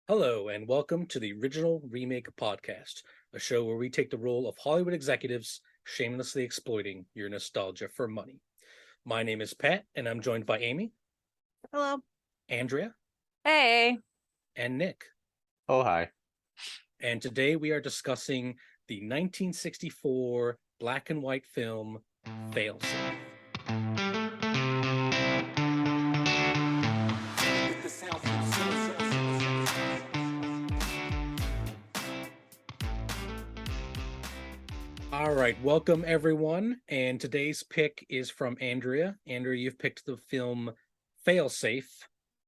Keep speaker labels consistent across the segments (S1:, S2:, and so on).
S1: Hello, and welcome to the Original Remake Podcast, a show where we take the role of Hollywood executives shamelessly exploiting your nostalgia for money. My name is Pat, and I'm joined by Amy,
S2: Hello.
S1: Andrea,
S2: Hey.
S1: and Nick.
S3: Oh, hi.
S1: And today we are discussing the 1964 black and white film Failsafe. All right, welcome everyone. And today's pick is from Andrea. Andrea, you've picked the film Failsafe,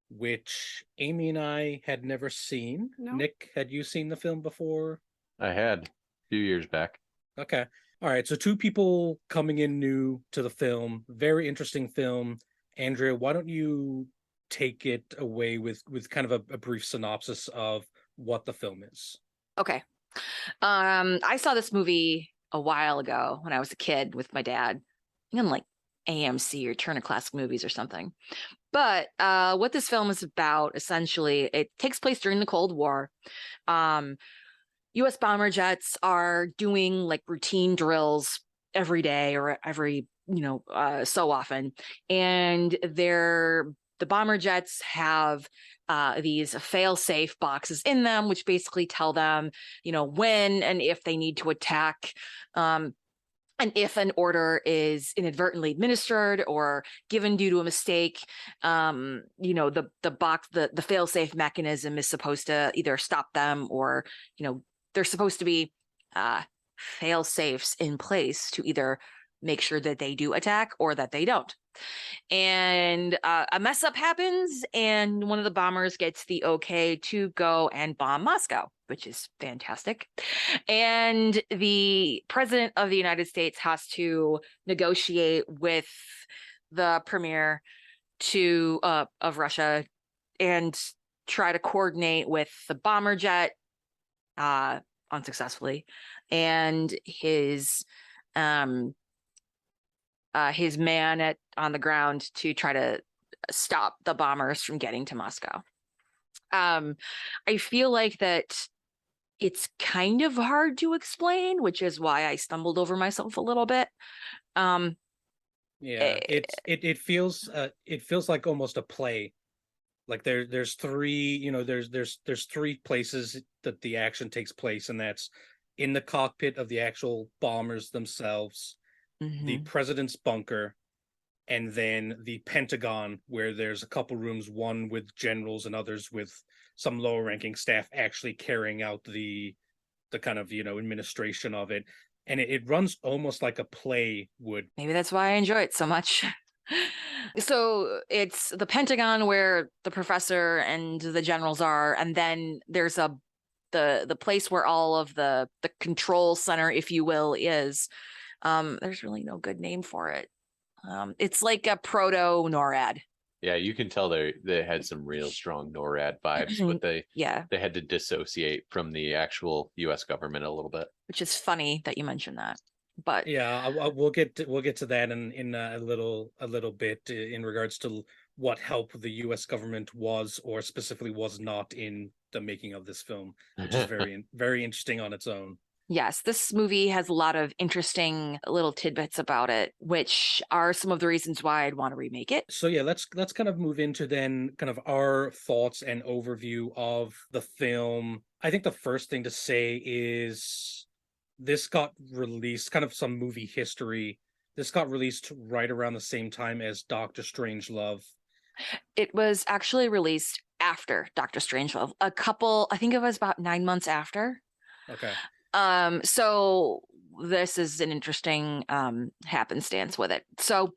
S1: which Amy and I had never seen.
S2: No.
S1: Nick, had you seen the film before?
S3: I had a few years back.
S1: Okay. All right, so two people coming in new to the film. Very interesting film. Andrea, why don't you take it away with kind of a brief synopsis of what the film is?
S2: Okay. I saw this movie a while ago when I was a kid with my dad. I think on like AMC or Turner Classic Movies or something. But what this film is about, essentially, it takes place during the Cold War. US bomber jets are doing like routine drills every day or every, so often. And the bomber jets have these fail-safe boxes in them, which basically tell them, when and if they need to attack. And if an order is inadvertently administered or given due to a mistake, the fail-safe mechanism is supposed to either stop them or, there's supposed to be fail-safes in place to either make sure that they do attack or that they don't. And a mess up happens, and one of the bombers gets the okay to go and bomb Moscow, which is fantastic. And the president of the United States has to negotiate with the premier of Russia and try to coordinate with the bomber jet unsuccessfully, and his man on the ground to try to stop the bombers from getting to Moscow. I feel like that it's kind of hard to explain, which is why I stumbled over myself a little bit.
S1: Yeah, it feels like almost a play. Like there's three, there's three places that the action takes place, and that's in the cockpit of the actual bombers themselves, the president's bunker, and then the Pentagon, where there's a couple rooms, one with generals and others with some lower ranking staff actually carrying out the kind of, administration of it. And it runs almost like a play would.
S2: Maybe that's why I enjoy it so much. So it's the Pentagon where the professor and the generals are, and then there's the place where all of the control center, if you will, is. There's really no good name for it. It's like a proto NORAD.
S3: Yeah, you can tell they had some real strong NORAD vibes, but they had to dissociate from the actual U.S. government a little bit.
S2: Which is funny that you mentioned that. But
S1: yeah, we'll get to that in a little bit in regards to what help the U.S. government was or specifically was not in the making of this film, which is very interesting on its own.
S2: Yes, this movie has a lot of interesting little tidbits about it, which are some of the reasons why I'd want to remake it.
S1: So yeah, let's kind of move into then kind of our thoughts and overview of the film. I think the first thing to say is this got released, kind of some movie history. This got released right around the same time as Doctor Strangelove.
S2: It was actually released after Doctor Strangelove. I think it was about 9 months after.
S1: Okay.
S2: So this is an interesting happenstance with it. So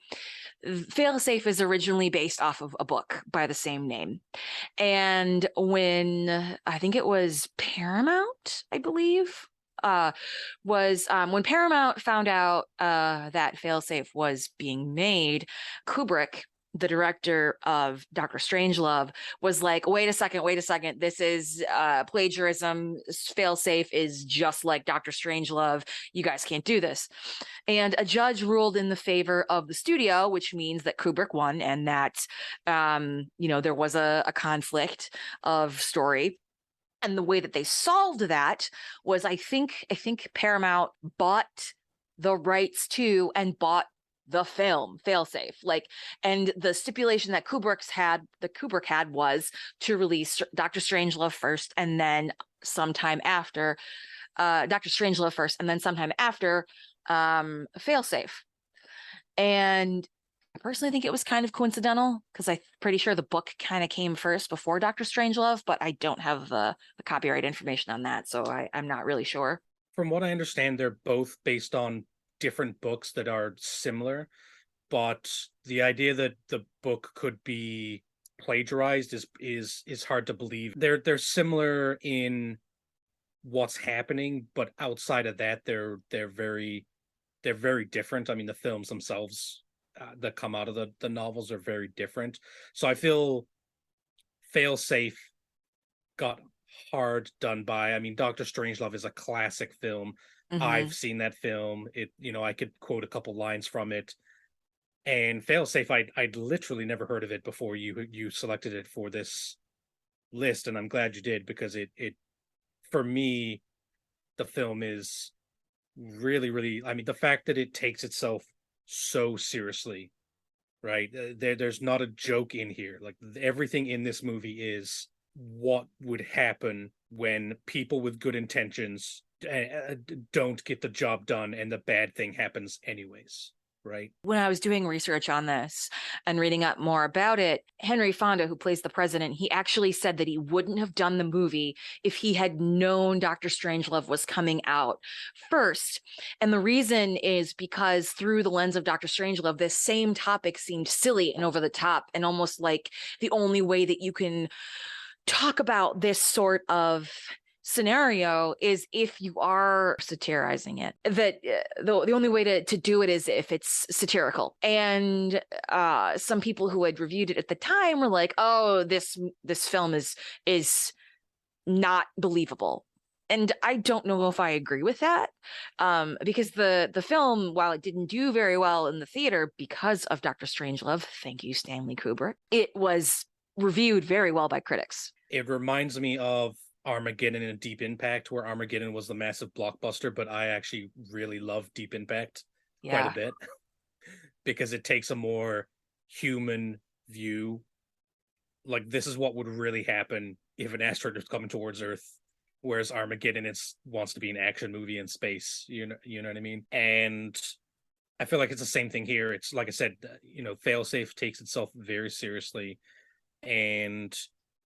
S2: Failsafe is originally based off of a book by the same name. And when I think it was Paramount, I believe, when Paramount found out that Failsafe was being made, Kubrick, the director of Doctor Strangelove, was like, wait a second, this is plagiarism. Failsafe is just like Doctor Strangelove. You guys can't do this. And a judge ruled in the favor of the studio, which means that Kubrick won, and that there was a conflict of story. And the way that they solved that was, I think Paramount bought the rights to and bought the film Failsafe. Like, and the stipulation that Kubrick had was to release Doctor Strangelove first, and then sometime after Failsafe. And I personally think it was kind of coincidental, because I'm pretty sure the book kind of came first before Doctor Strangelove, but I don't have the copyright information on that, so I'm not really sure.
S1: From what I understand, they're both based on different books that are similar, but the idea that the book could be plagiarized is hard to believe. They're similar in what's happening, but outside of that, they're very different. I mean, the films themselves that come out of the novels are very different. So I feel Failsafe got hard done by. I mean, Doctor Strangelove is a classic film. I've seen that film. I could quote a couple lines from it. And Failsafe, I'd literally never heard of it before you selected it for this list, and I'm glad you did, because it for me, the film is really, really, I mean, the fact that it takes itself so seriously, right? There's not a joke in here. Like, everything in this movie is what would happen when people with good intentions don't get the job done, and the bad thing happens anyways. Right.
S2: When I was doing research on this and reading up more about it, Henry Fonda, who plays the president, he actually said that he wouldn't have done the movie if he had known Dr. Strangelove was coming out first. And the reason is because through the lens of Dr. Strangelove, this same topic seemed silly and over the top, and almost like the only way that you can talk about this sort of scenario is if you are satirizing it. That the only way to do it is if it's satirical. And some people who had reviewed it at the time were like, "Oh, this film is not believable." And I don't know if I agree with that, because the film, while it didn't do very well in the theater because of Dr. Strangelove, thank you, Stanley Kubrick, it was reviewed very well by critics.
S1: It reminds me of Armageddon and Deep Impact, where Armageddon was the massive blockbuster, but I actually really love Deep Impact quite a bit because it takes a more human view. Like, this is what would really happen if an asteroid was coming towards Earth, whereas Armageddon wants to be an action movie in space. You know what I mean? And I feel like it's the same thing here. It's like I said, Failsafe takes itself very seriously, and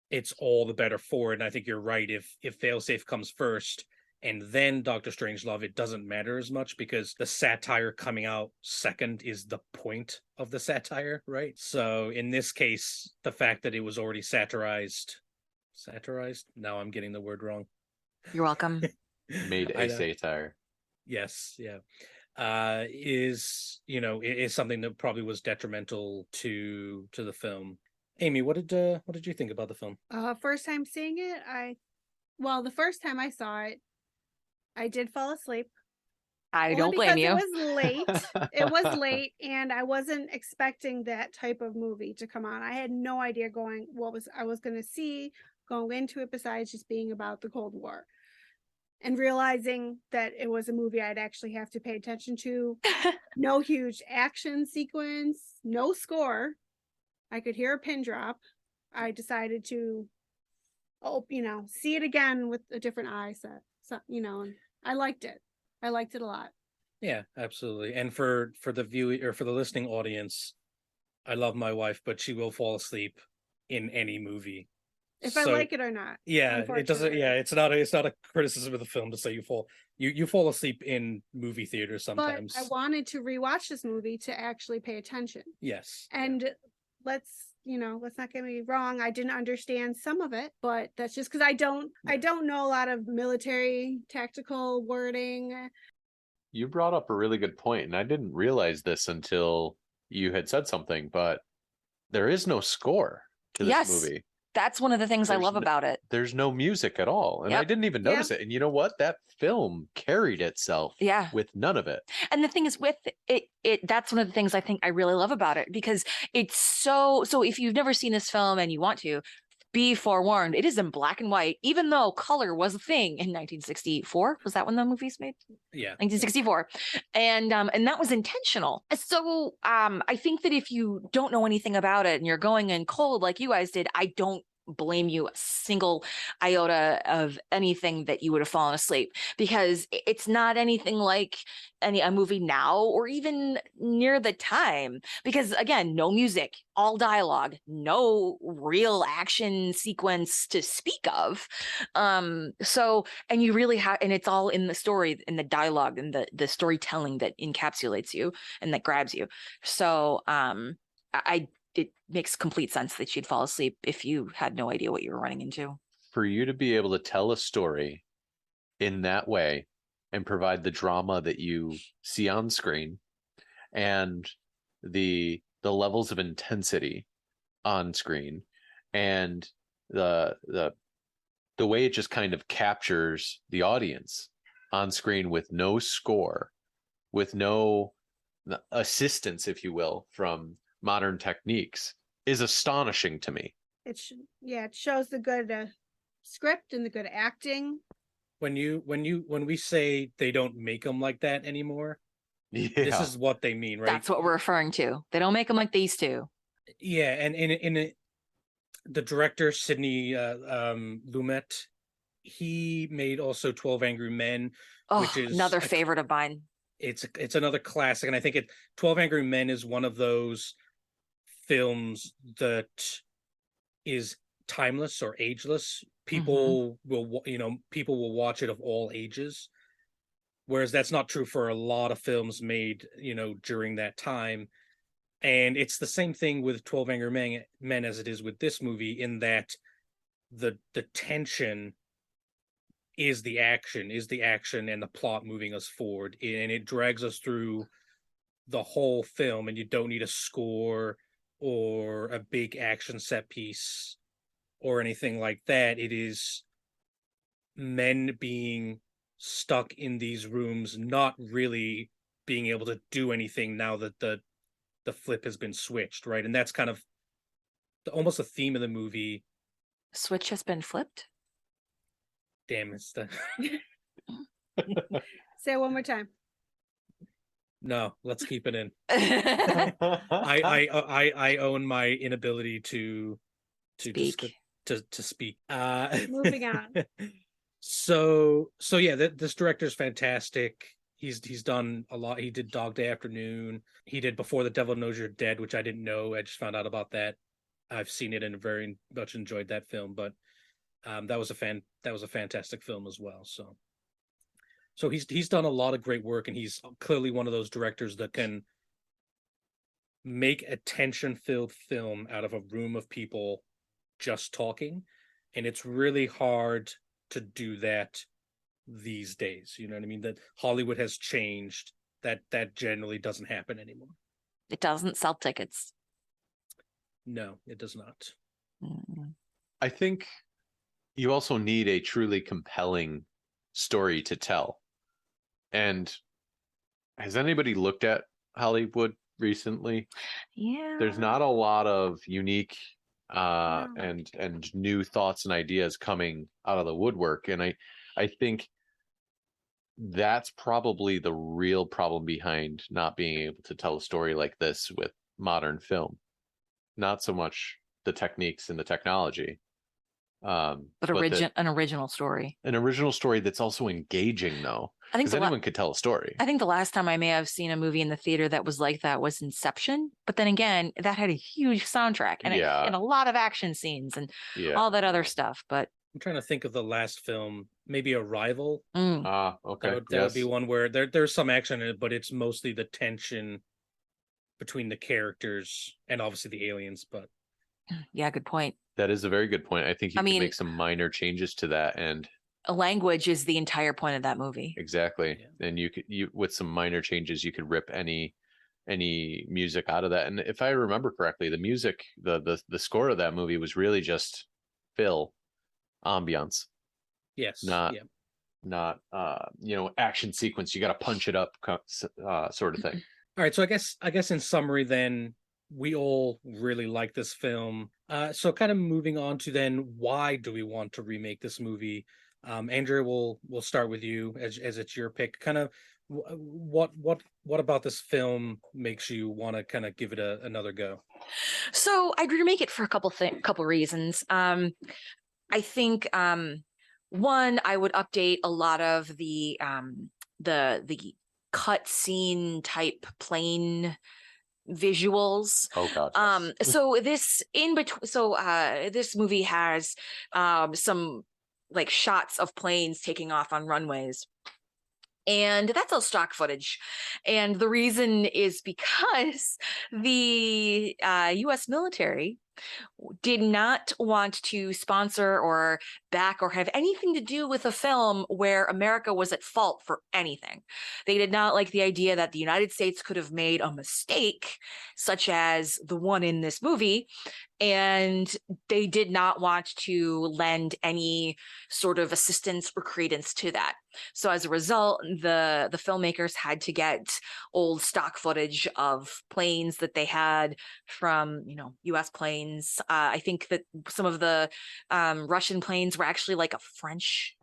S1: it's all the better for it. And I think you're right. If Failsafe comes first and then Doctor Strangelove, it doesn't matter as much, because the satire coming out second is the point of the satire, right? So in this case, the fact that it was already satirized. Now I'm getting the word wrong.
S2: You're welcome.
S3: Made a satire.
S1: Yes, yeah. Is something that probably was detrimental to the film. Amy, what did you think about the film?
S4: First time seeing it, the first time I saw it, I did fall asleep.
S2: I don't blame you.
S4: It was late. It was late, and I wasn't expecting that type of movie to come on. I had no idea I was going to see going into it, besides just being about the Cold War, and realizing that it was a movie I'd actually have to pay attention to. No huge action sequence, no score. I could hear a pin drop. I decided to, see it again with a different eye set. So, and I liked it. I liked it a lot.
S1: Yeah, absolutely. And for the viewing, or for the listening audience, I love my wife, but she will fall asleep in any movie.
S4: If I like it or not.
S1: Yeah, it doesn't. Yeah, it's not a criticism of the film to say you fall asleep in movie theaters sometimes.
S4: But I wanted to rewatch this movie to actually pay attention.
S1: Yes.
S4: And let's not get me wrong, I didn't understand some of it, but that's just because I don't know a lot of military tactical wording.
S3: You brought up a really good point, and I didn't realize this until you had said something, but there is no score to this movie.
S2: That's one of the things I love about it.
S3: There's no music at all. And I didn't even notice it. And you know what? That film carried itself with none of it.
S2: And the thing is with it, that's one of the things I think I really love about it, because it's so if you've never seen this film and you want to, be forewarned, it is in black and white, even though color was a thing in 1964. Was that when the movie's made?
S1: Yeah.
S2: 1964. And that was intentional. So I think that if you don't know anything about it and you're going in cold like you guys did, I don't blame you a single iota of anything that you would have fallen asleep, because it's not anything like a movie now or even near the time, because again, no music, all dialogue, no real action sequence to speak of. So, and you really have, and it's all in the story, in the dialogue and the storytelling that encapsulates you and that grabs you. So it makes complete sense that you'd fall asleep if you had no idea what you were running into.
S3: For you to be able to tell a story in that way and provide the drama that you see on screen and the levels of intensity on screen and the way it just kind of captures the audience on screen with no score, with no assistance, if you will, from modern techniques, is astonishing to me.
S4: It shows the good script and the good acting.
S1: When we say they don't make them like that anymore, this is what they mean, right?
S2: That's what we're referring to. They don't make them like these two.
S1: Yeah, and the director Sidney Lumet, he made also 12 Angry Men, which is
S2: another favorite of mine.
S1: It's another classic, and I think 12 Angry Men is one of those films that is timeless or ageless. People will watch it of all ages, whereas that's not true for a lot of films made during that time. And it's the same thing with 12 Angry Men as it is with this movie, in that the tension is the action and the plot moving us forward, and it drags us through the whole film, and you don't need a score or a big action set piece or anything like that. It is men being stuck in these rooms, not really being able to do anything now that the flip has been switched, right? And that's kind of almost a theme of the movie.
S2: Switch has been flipped?
S1: Damn, it's the
S4: Say it one more time.
S1: No, let's keep it in. I own my inability to
S2: speak.
S1: To speak.
S4: Moving on.
S1: So yeah, this director's fantastic. He's done a lot. He did Dog Day Afternoon. He did Before the Devil Knows You're Dead, which I didn't know. I just found out about that. I've seen it and very much enjoyed that film. But that was a fantastic film as well. So he's done a lot of great work, and he's clearly one of those directors that can make a tension-filled film out of a room of people just talking, and it's really hard to do that these days. You know what I mean? That Hollywood has changed. That generally doesn't happen anymore.
S2: It doesn't sell tickets.
S1: No, it does not.
S3: I think you also need a truly compelling story to tell. And has anybody looked at Hollywood recently?
S2: Yeah.
S3: There's not a lot of unique and new thoughts and ideas coming out of the woodwork. And I think that's probably the real problem behind not being able to tell a story like this with modern film. Not so much the techniques and the technology.
S2: But an original story.
S3: An original story that's also engaging, though.
S2: I think
S3: anyone could tell a story.
S2: I think the last time I may have seen a movie in the theater that was like that was Inception. But then again, that had a huge soundtrack and a lot of action scenes and all that other stuff. But
S1: I'm trying to think of the last film, maybe Arrival.
S3: Okay.
S1: That would be one where there's some action in it, but it's mostly the tension between the characters and obviously the aliens. But
S2: yeah, good point.
S3: That is a very good point. I think you can make some minor changes to that, and
S2: a language is the entire point of that movie.
S3: Exactly. Yeah. And you with some minor changes, you could rip any music out of that. And if I remember correctly, the music, the score of that movie was really just fill, ambiance.
S1: Yes.
S3: Not action sequence. You got to punch it up, sort of thing.
S1: All right. So I guess in summary, then, we all really like this film. So kind of moving on to then, why do we want to remake this movie? Andrea, we'll start with you as it's your pick. Kind of what about this film makes you want to kind of give it another go?
S2: So I'd remake it for a couple reasons. I think one, I would update a lot of the cut scene type plane visuals.
S3: Oh God. Yes.
S2: So this in between, this movie has some like shots of planes taking off on runways. And that's all stock footage. And the reason is because the US military did not want to sponsor or back or have anything to do with a film where America was at fault for anything. They did not like the idea that the United States could have made a mistake, such as the one in this movie, and they did not want to lend any sort of assistance or credence to that. So as a result, the filmmakers had to get old stock footage of planes that they had from, US planes. I think that some of the Russian planes were actually like a French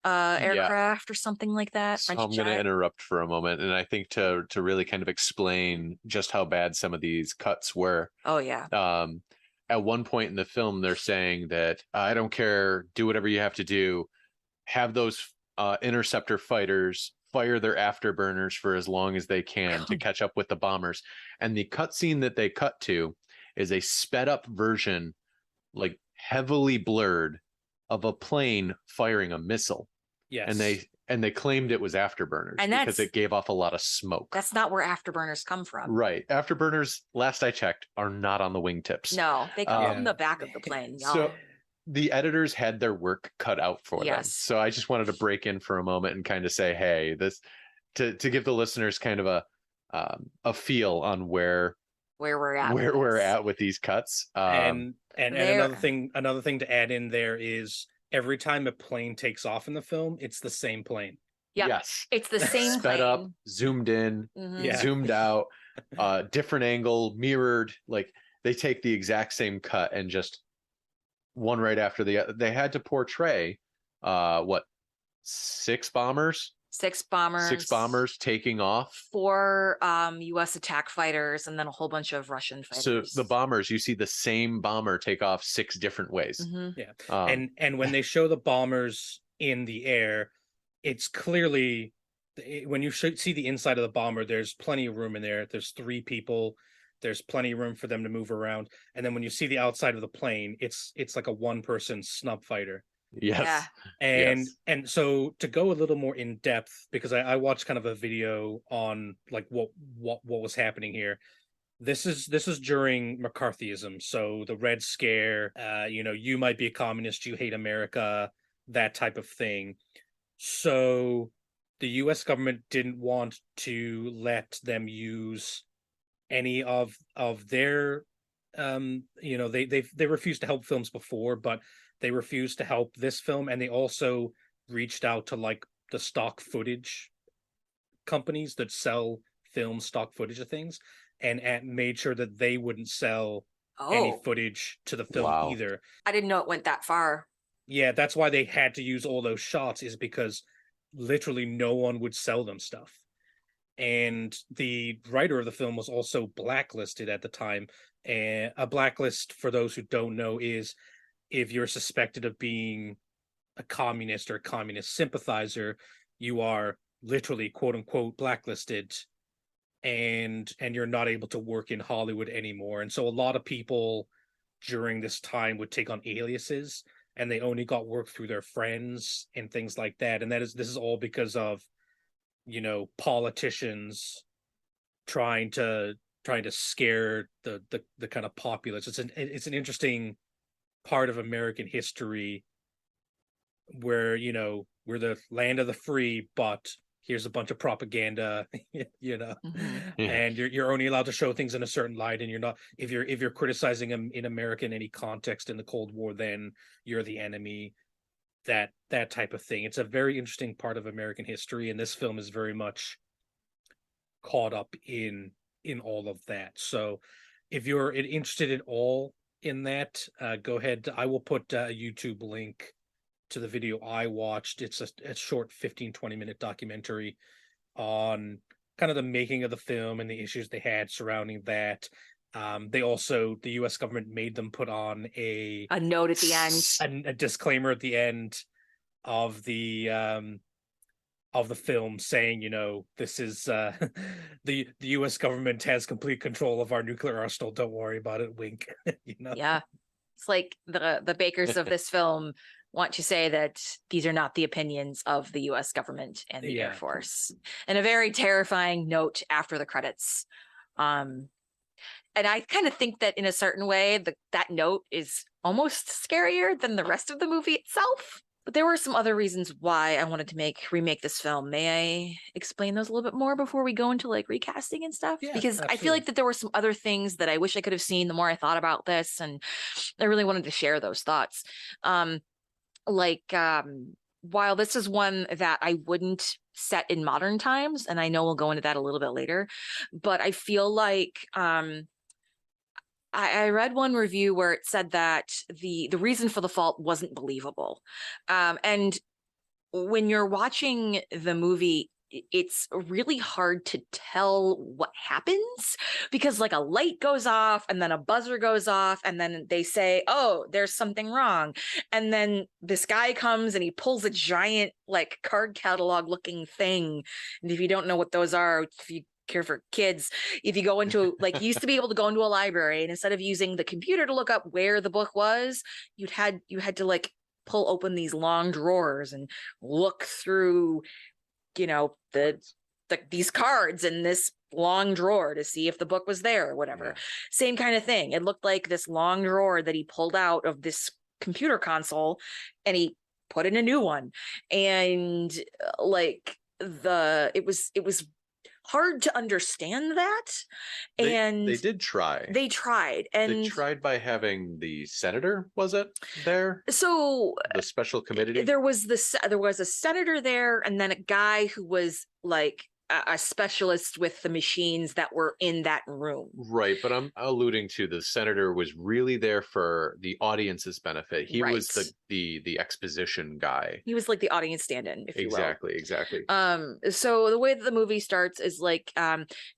S2: aircraft or something like that.
S3: So
S2: French
S3: I'm going to
S2: jet.
S3: interrupt for a moment, and I think to really kind of explain just how bad some of these cuts were.
S2: Oh yeah.
S3: At one point in the film, they're saying that I don't care, do whatever you have to do, have those interceptor fighters fire their afterburners for as long as they can to catch up with the bombers. And the cutscene that they cut to is a sped up version, like heavily blurred, of a plane firing a missile.
S1: Yes.
S3: And they claimed it was afterburners
S2: And
S3: because it gave off a lot of smoke.
S2: That's not where afterburners come from.
S3: Right. Afterburners, last I checked, are not on the wingtips.
S2: No, they come from the back of the plane, y'all.
S3: So the editors had their work cut out for them.
S2: Yes.
S3: So I just wanted to break in for a moment and kind of say, hey, this to give the listeners kind of a feel on where
S2: we're at
S3: with these cuts.
S1: And another thing to add in there is every time a plane takes off in the film, it's the same plane.
S2: Yep.
S3: Yes.
S2: It's the same
S3: sped
S2: plane.
S3: up, zoomed in,
S1: Yeah.
S3: zoomed out, different angle, mirrored. Like they take the exact same cut and just one right after the other. They had to portray six bombers taking off,
S2: 4 US attack fighters, and then a whole bunch of Russian fighters.
S3: So the bombers, you see the same bomber take off 6 different ways.
S1: Yeah. And when they show the bombers in the air, it's clearly, when you see the inside of the bomber, there's plenty of room in there. There's 3 people. There's plenty of room for them to move around. And then when you see the outside of the plane, it's like a 1-person snub fighter.
S3: Yes.
S1: Yeah. And
S3: yes.
S1: so to go a little more in depth, because I watched kind of a video on like what was happening here. This is during McCarthyism. So the Red Scare, you might be a communist, you hate America, that type of thing. So the US government didn't want to let them use any of their they refused to help films before, but they refused to help this film, and they also reached out to like the stock footage companies that sell film stock footage of things, and made sure that they wouldn't sell any footage to the film either.
S2: I didn't know it went that far.
S1: Yeah, that's why they had to use all those shots, is because literally no one would sell them stuff. And the writer of the film was also blacklisted at the time. And a blacklist, for those who don't know, is if you're suspected of being a communist or a communist sympathizer, you are literally quote unquote blacklisted, and you're not able to work in Hollywood anymore. And so a lot of people during this time would take on aliases, and they only got work through their friends and things like that. And this is all because of politicians trying to scare the kind of populace. It's an interesting part of American history where we're the land of the free, but here's a bunch of propaganda, and you're only allowed to show things in a certain light, and you're not, if you're criticizing them in America in any context in the Cold War, then you're the enemy. That type of thing. It's a very interesting part of American history, and this film is very much caught up in all of that. So if you're interested at all in that, go ahead. I will put a YouTube link to the video I watched. It's a short 15-20 minute documentary on kind of the making of the film and the issues they had surrounding that. The US government made them put on a
S2: note at the end,
S1: a disclaimer at the end of the film saying, this is the US government has complete control of our nuclear arsenal. Don't worry about it. Wink.
S2: Yeah. It's like the bakers of this film want to say that these are not the opinions of the US government and the Air Force. And a very terrifying note after the credits. And I kind of think that in a certain way, that note is almost scarier than the rest of the movie itself. But there were some other reasons why I wanted to remake this film. May I explain those a little bit more before we go into like recasting and stuff?
S1: Yeah,
S2: because
S1: absolutely.
S2: I feel like that there were some other things that I wish I could have seen the more I thought about this, and I really wanted to share those thoughts. While this is one that I wouldn't set in modern times, and I know we'll go into that a little bit later, but I feel like I read one review where it said that the reason for the fault wasn't believable. And when you're watching the movie, it's really hard to tell what happens, because like a light goes off and then a buzzer goes off and then they say, oh, there's something wrong. And then this guy comes and he pulls a giant like card catalog looking thing. And if you don't know what those are, if you care for kids, if you go into like, you used to be able to go into a library, and instead of using the computer to look up where the book was, you had to like pull open these long drawers and look through, these cards in this long drawer to see if the book was there or whatever. Yeah. Same kind of thing. It looked like this long drawer that he pulled out of this computer console and he put in a new one. And like it was hard to understand that. And
S3: they did try.
S2: They tried. And
S3: they tried by having the senator, was it there?
S2: So
S3: the special committee?
S2: There was a senator there, and then a guy who was like a specialist with the machines that were in that room.
S3: Right, but I'm alluding to the senator was really there for the audience's benefit. He was the exposition guy.
S2: He was like the audience stand-in, if you will.
S3: Exactly.
S2: So the way that the movie starts is like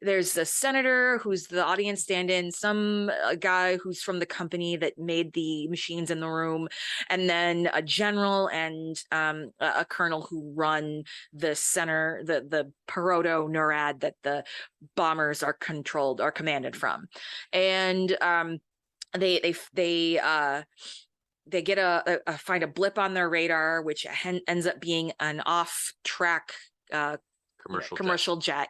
S2: there's a senator who's the audience stand-in, some guy who's from the company that made the machines in the room, and then a general and a colonel who run the center, the Peroto NORAD that the bombers are commanded from. And they get find a blip on their radar, which ends up being an off-track commercial jet,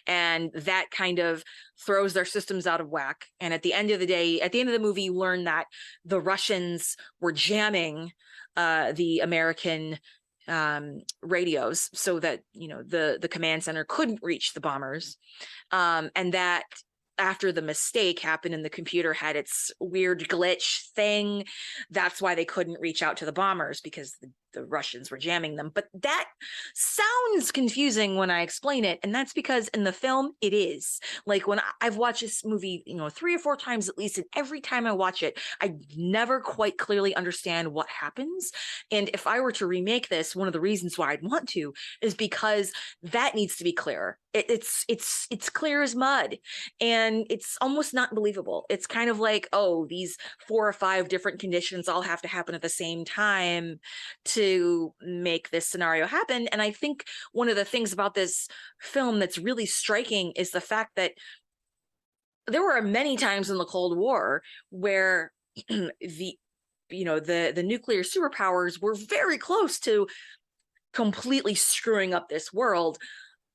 S2: and that kind of throws their systems out of whack. And at the end of the movie, you learn that the Russians were jamming the American radios so that the command center couldn't reach the bombers, and that after the mistake happened and the computer had its weird glitch thing, that's why they couldn't reach out to the bombers, because the Russians were jamming them. But that sounds confusing when I explain it, and that's because in the film it is. Like when I've watched this movie 3 or 4 times at least, and every time I watch it I never quite clearly understand what happens. And if I were to remake this, one of the reasons why I'd want to is because that needs to be clearer. It's clear as mud, and it's almost not believable. It's kind of like, oh, these 4 or 5 different conditions all have to happen at the same time to make this scenario happen. And I think one of the things about this film that's really striking is the fact that there were many times in the Cold War where the nuclear superpowers were very close to completely screwing up this world,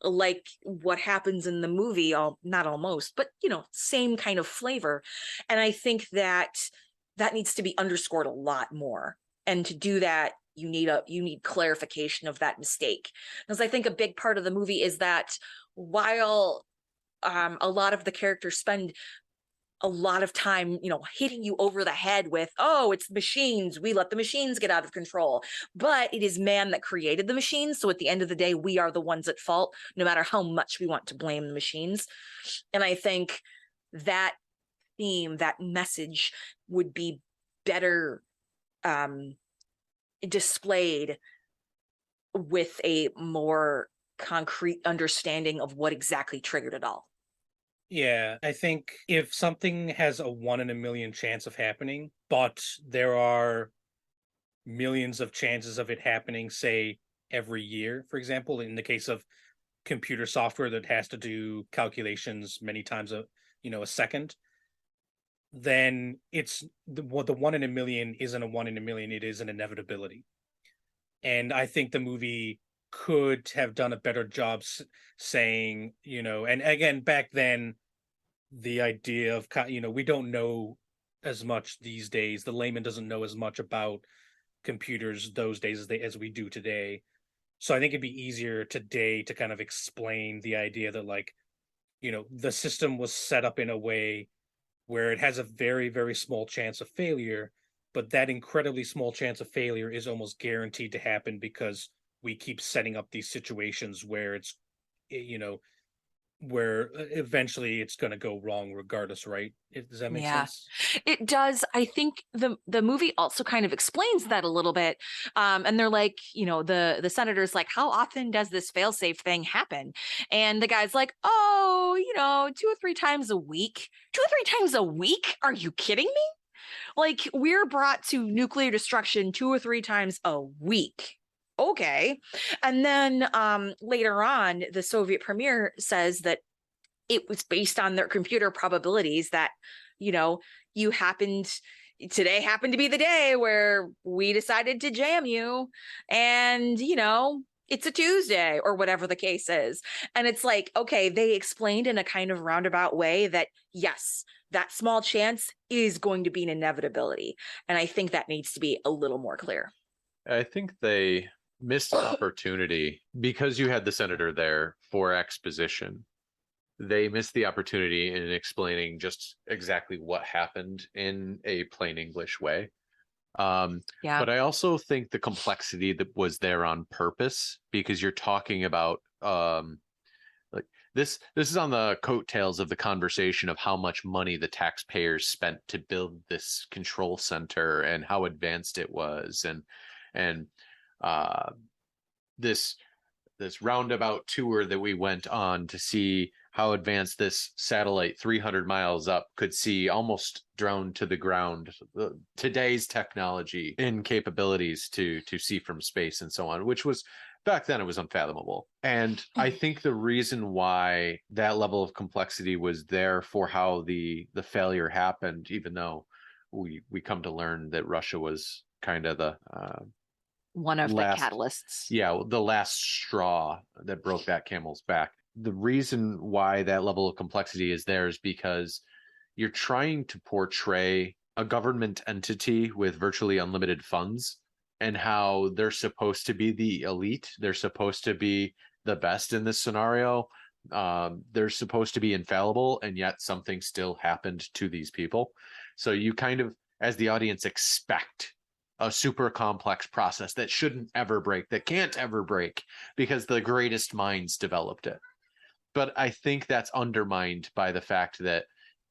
S2: like what happens in the movie. Not almost, but same kind of flavor. And I think that needs to be underscored a lot more. And to do that, you need clarification of that mistake. Because I think a big part of the movie is that while a lot of the characters spend a lot of time, hitting you over the head with, oh, it's machines, we let the machines get out of control. But it is man that created the machines. So at the end of the day, we are the ones at fault, no matter how much we want to blame the machines. And I think that theme, that message would be better displayed with a more concrete understanding of what exactly triggered it all.
S1: Yeah, I think if something has a 1 in a million chance of happening, but there are millions of chances of it happening, say, every year, for example, in the case of computer software that has to do calculations many times a second, then it's the 1 in a million isn't a 1 in a million, it is an inevitability. And I think the movie could have done a better job saying, and again, back then, the idea of, we don't know as much these days. The layman doesn't know as much about computers those days as we do today. So I think it'd be easier today to kind of explain the idea that, like, the system was set up in a way where it has a very, very small chance of failure, but that incredibly small chance of failure is almost guaranteed to happen because we keep setting up these situations where it's, where eventually it's going to go wrong regardless, right? Does that make
S2: Yeah,
S1: sense?
S2: it does. I think the movie also kind of explains that a little bit. And they're like, the senator's like, how often does this failsafe thing happen? And the guy's like, oh, 2 or 3 times a week. 2 or 3 times a week? Are you kidding me? Like, we're brought to nuclear destruction 2 or 3 times a week. Okay. And then later on, the Soviet premier says that it was based on their computer probabilities that, today happened to be the day where we decided to jam you. And, it's a Tuesday or whatever the case is. And it's like, okay, they explained in a kind of roundabout way that, yes, that small chance is going to be an inevitability. And I think that needs to be a little more clear.
S3: I think they missed an opportunity because you had the senator there for exposition. They missed the opportunity in explaining just exactly what happened in a plain English way.
S2: Yeah.
S3: But I also think the complexity that was there on purpose, because you're talking about like this is on the coattails of the conversation of how much money the taxpayers spent to build this control center and how advanced it was, and uh, this roundabout tour that we went on to see how advanced this satellite 300 miles up could see almost drone to the ground, today's technology and capabilities to see from space and so on, which was back then it was unfathomable. And I think the reason why that level of complexity was there for how the failure happened, even though we come to learn that Russia was kind of the
S2: one of
S3: last,
S2: the catalysts.
S3: Yeah, the last straw that broke that camel's back. The reason why that level of complexity is there is because you're trying to portray a government entity with virtually unlimited funds and how they're supposed to be the elite. They're supposed to be the best in this scenario. They're supposed to be infallible, and yet something still happened to these people. So you kind of, as the audience, expect a super complex process that shouldn't ever break, that can't ever break, because the greatest minds developed it. But I think that's undermined by the fact that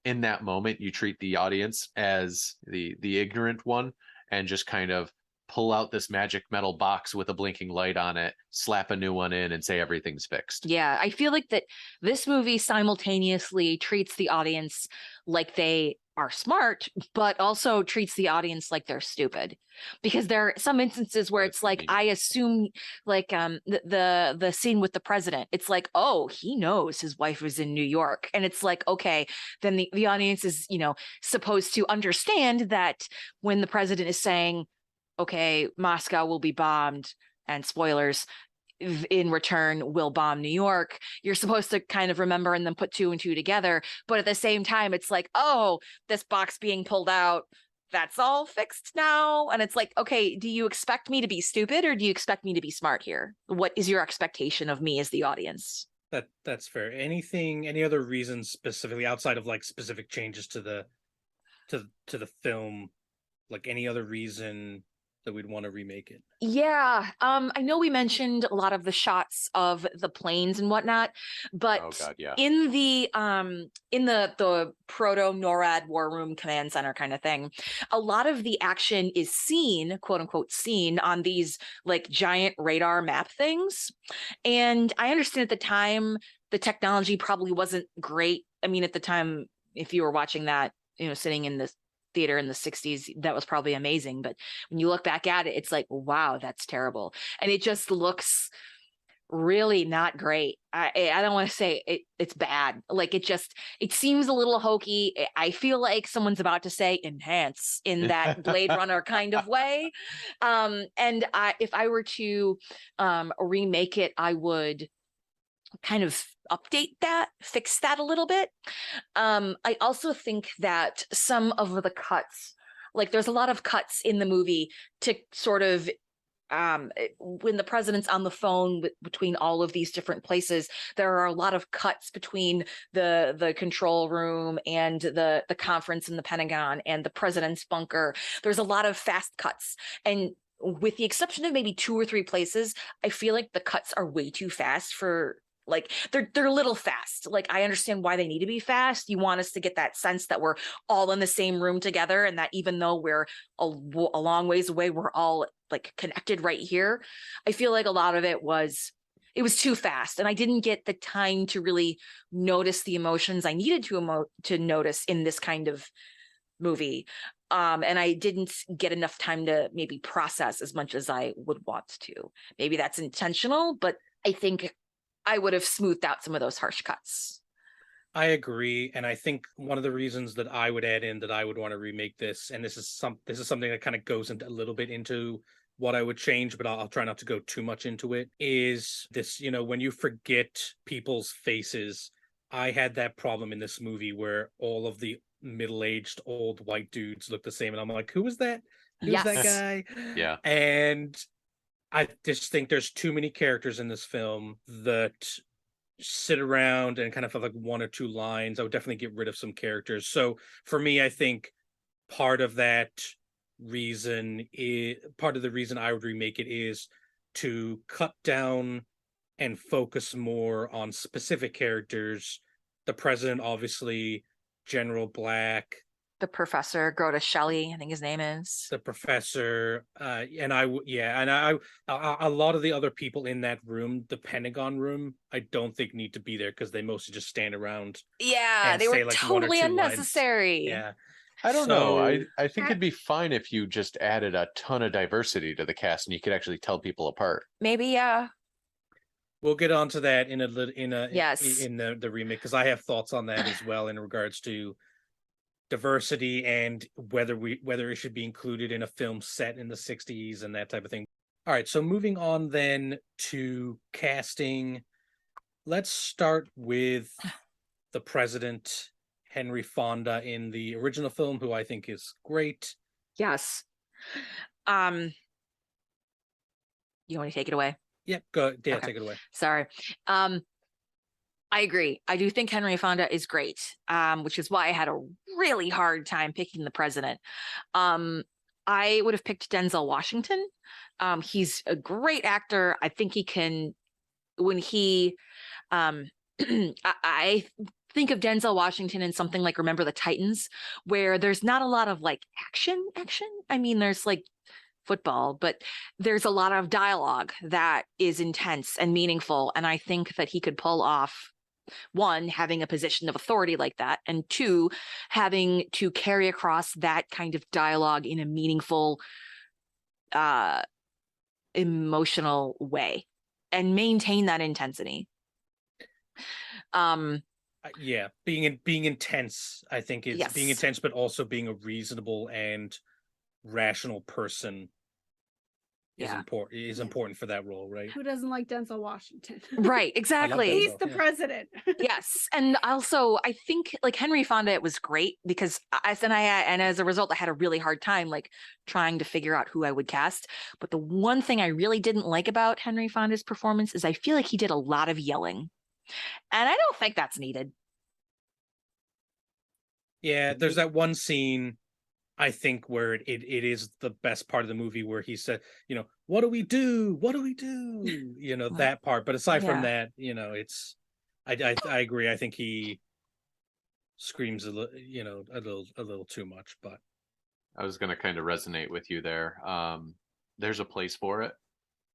S3: in that moment you treat the audience as the ignorant one and just kind of pull out this magic metal box with a blinking light on it, slap a new one in, and say everything's fixed.
S2: Yeah, I feel like that this movie simultaneously treats the audience like they are smart, but also treats the audience like they're stupid. Because there are some instances where it's like, I assume, like the scene with the president, it's like, oh, he knows his wife was in New York. And it's like, okay, then the audience is, supposed to understand that when the president is saying, okay, Moscow will be bombed, and spoilers, in return will bomb New York, you're supposed to kind of remember and then put two and two together. But at the same time, it's like, oh, this box being pulled out, that's all fixed now. And it's like, okay, do you expect me to be stupid or do you expect me to be smart here? What is your expectation of me as the audience?
S1: That's fair. Any other reasons specifically outside of like specific changes to the film, like any other reason that we'd want to remake it.
S2: Yeah, I know we mentioned a lot of the shots of the planes and whatnot, but
S3: Oh God, yeah.
S2: in the proto NORAD War Room Command Center kind of thing, a lot of the action is seen, quote unquote, seen on these like giant radar map things. And I understand at the time the technology probably wasn't great. I mean, at the time, if you were watching that, sitting in the theater in the 60s, that was probably amazing. But when you look back at it, it's like, wow, that's terrible. And it just looks really not great. I don't want to say it's bad. Like it seems a little hokey. I feel like someone's about to say enhance in that Blade Runner kind of way. And if I were to remake it, I would kind of update that, fix that a little bit. I also think that some of the cuts, like there's a lot of cuts in the movie to sort of when the president's on the phone between all of these different places, there are a lot of cuts between the control room and the conference in the Pentagon and the president's bunker. There's a lot of fast cuts, and with the exception of maybe 2 or 3 places, I feel like the cuts are way too fast for. Like they're a little fast. Like I understand why they need to be fast. You want us to get that sense that we're all in the same room together, and that even though we're a long ways away, we're all like connected right here. I feel like a lot of it was too fast, and I didn't get the time to really notice the emotions I needed to notice in this kind of movie. And I didn't get enough time to maybe process as much as I would want to. Maybe that's intentional, but I think I would have smoothed out some of those harsh cuts.
S1: I agree, and I think one of the reasons that I would add in that I would want to remake this, and this is something that kind of goes into a little bit into what I would change, but I'll try not to go too much into it, is this, when you forget people's faces. I had that problem in this movie where all of the middle-aged old white dudes look the same, and I'm like, who is that? Who's that guy?
S3: Yeah.
S1: And I just think there's too many characters in this film that sit around and kind of have like 1 or 2 lines. I would definitely get rid of some characters. So for me, I think part of the reason I would remake it is to cut down and focus more on specific characters. The president, obviously, General Black,
S2: The professor, Grota Shelley, I think his name is.
S1: the professor, and a lot of the other people in that room, the Pentagon room, I don't think need to be there because they mostly just stand around.
S2: Yeah,
S1: and
S2: they
S1: say
S2: were
S1: like 1 or 2
S2: totally
S1: lines.
S2: unnecessary.
S1: Yeah,
S3: I don't know. I think
S4: I-
S3: it'd be fine if you just added a ton of diversity to the cast and you could actually tell people apart.
S2: Maybe, yeah.
S1: we'll get onto that in
S2: Yes.
S1: the remake, because I have thoughts on that as well in regards to diversity and whether it should be included in a film set in the 60s and that type of thing. All right, so moving on then to casting. Let's start with the president, Henry Fonda, in the original film, who I think is great.
S2: Yes. You want to take it away?
S1: Yep, go. Yeah,
S2: Okay.
S1: take it away.
S2: Sorry. I agree. I do think Henry Fonda is great, which is why I had a really hard time picking the president. I would have picked Denzel Washington. He's a great actor. I think he can, when he, I think of Denzel Washington in something like Remember the Titans, where there's not a lot of like action. I mean, there's like football, but there's a lot of dialogue that is intense and meaningful. And I think that he could pull off, 1, having a position of authority like that, and 2, having to carry across that kind of dialogue in a meaningful, emotional way and maintain that intensity.
S1: Yeah, being intense, I think it's
S2: Yes.
S1: being intense, but also being a reasonable and rational person is important for that role, right?
S4: Who doesn't like Denzel Washington?
S2: Right, exactly.
S4: He's the president.
S2: Yes, and also I think like Henry Fonda, it was great because as a result, I had a really hard time like trying to figure out who I would cast. But the one thing I really didn't like about Henry Fonda's performance is I feel like he did a lot of yelling, and I don't think that's needed.
S1: Yeah, there's that one scene. I think where it is the best part of the movie where he said, what do we do? What do we do?
S2: Well,
S1: That part. But aside from
S2: yeah.
S1: that, it's I agree. I think he screams a little too much, but
S3: I was going to kind of resonate with you there. There's a place for it.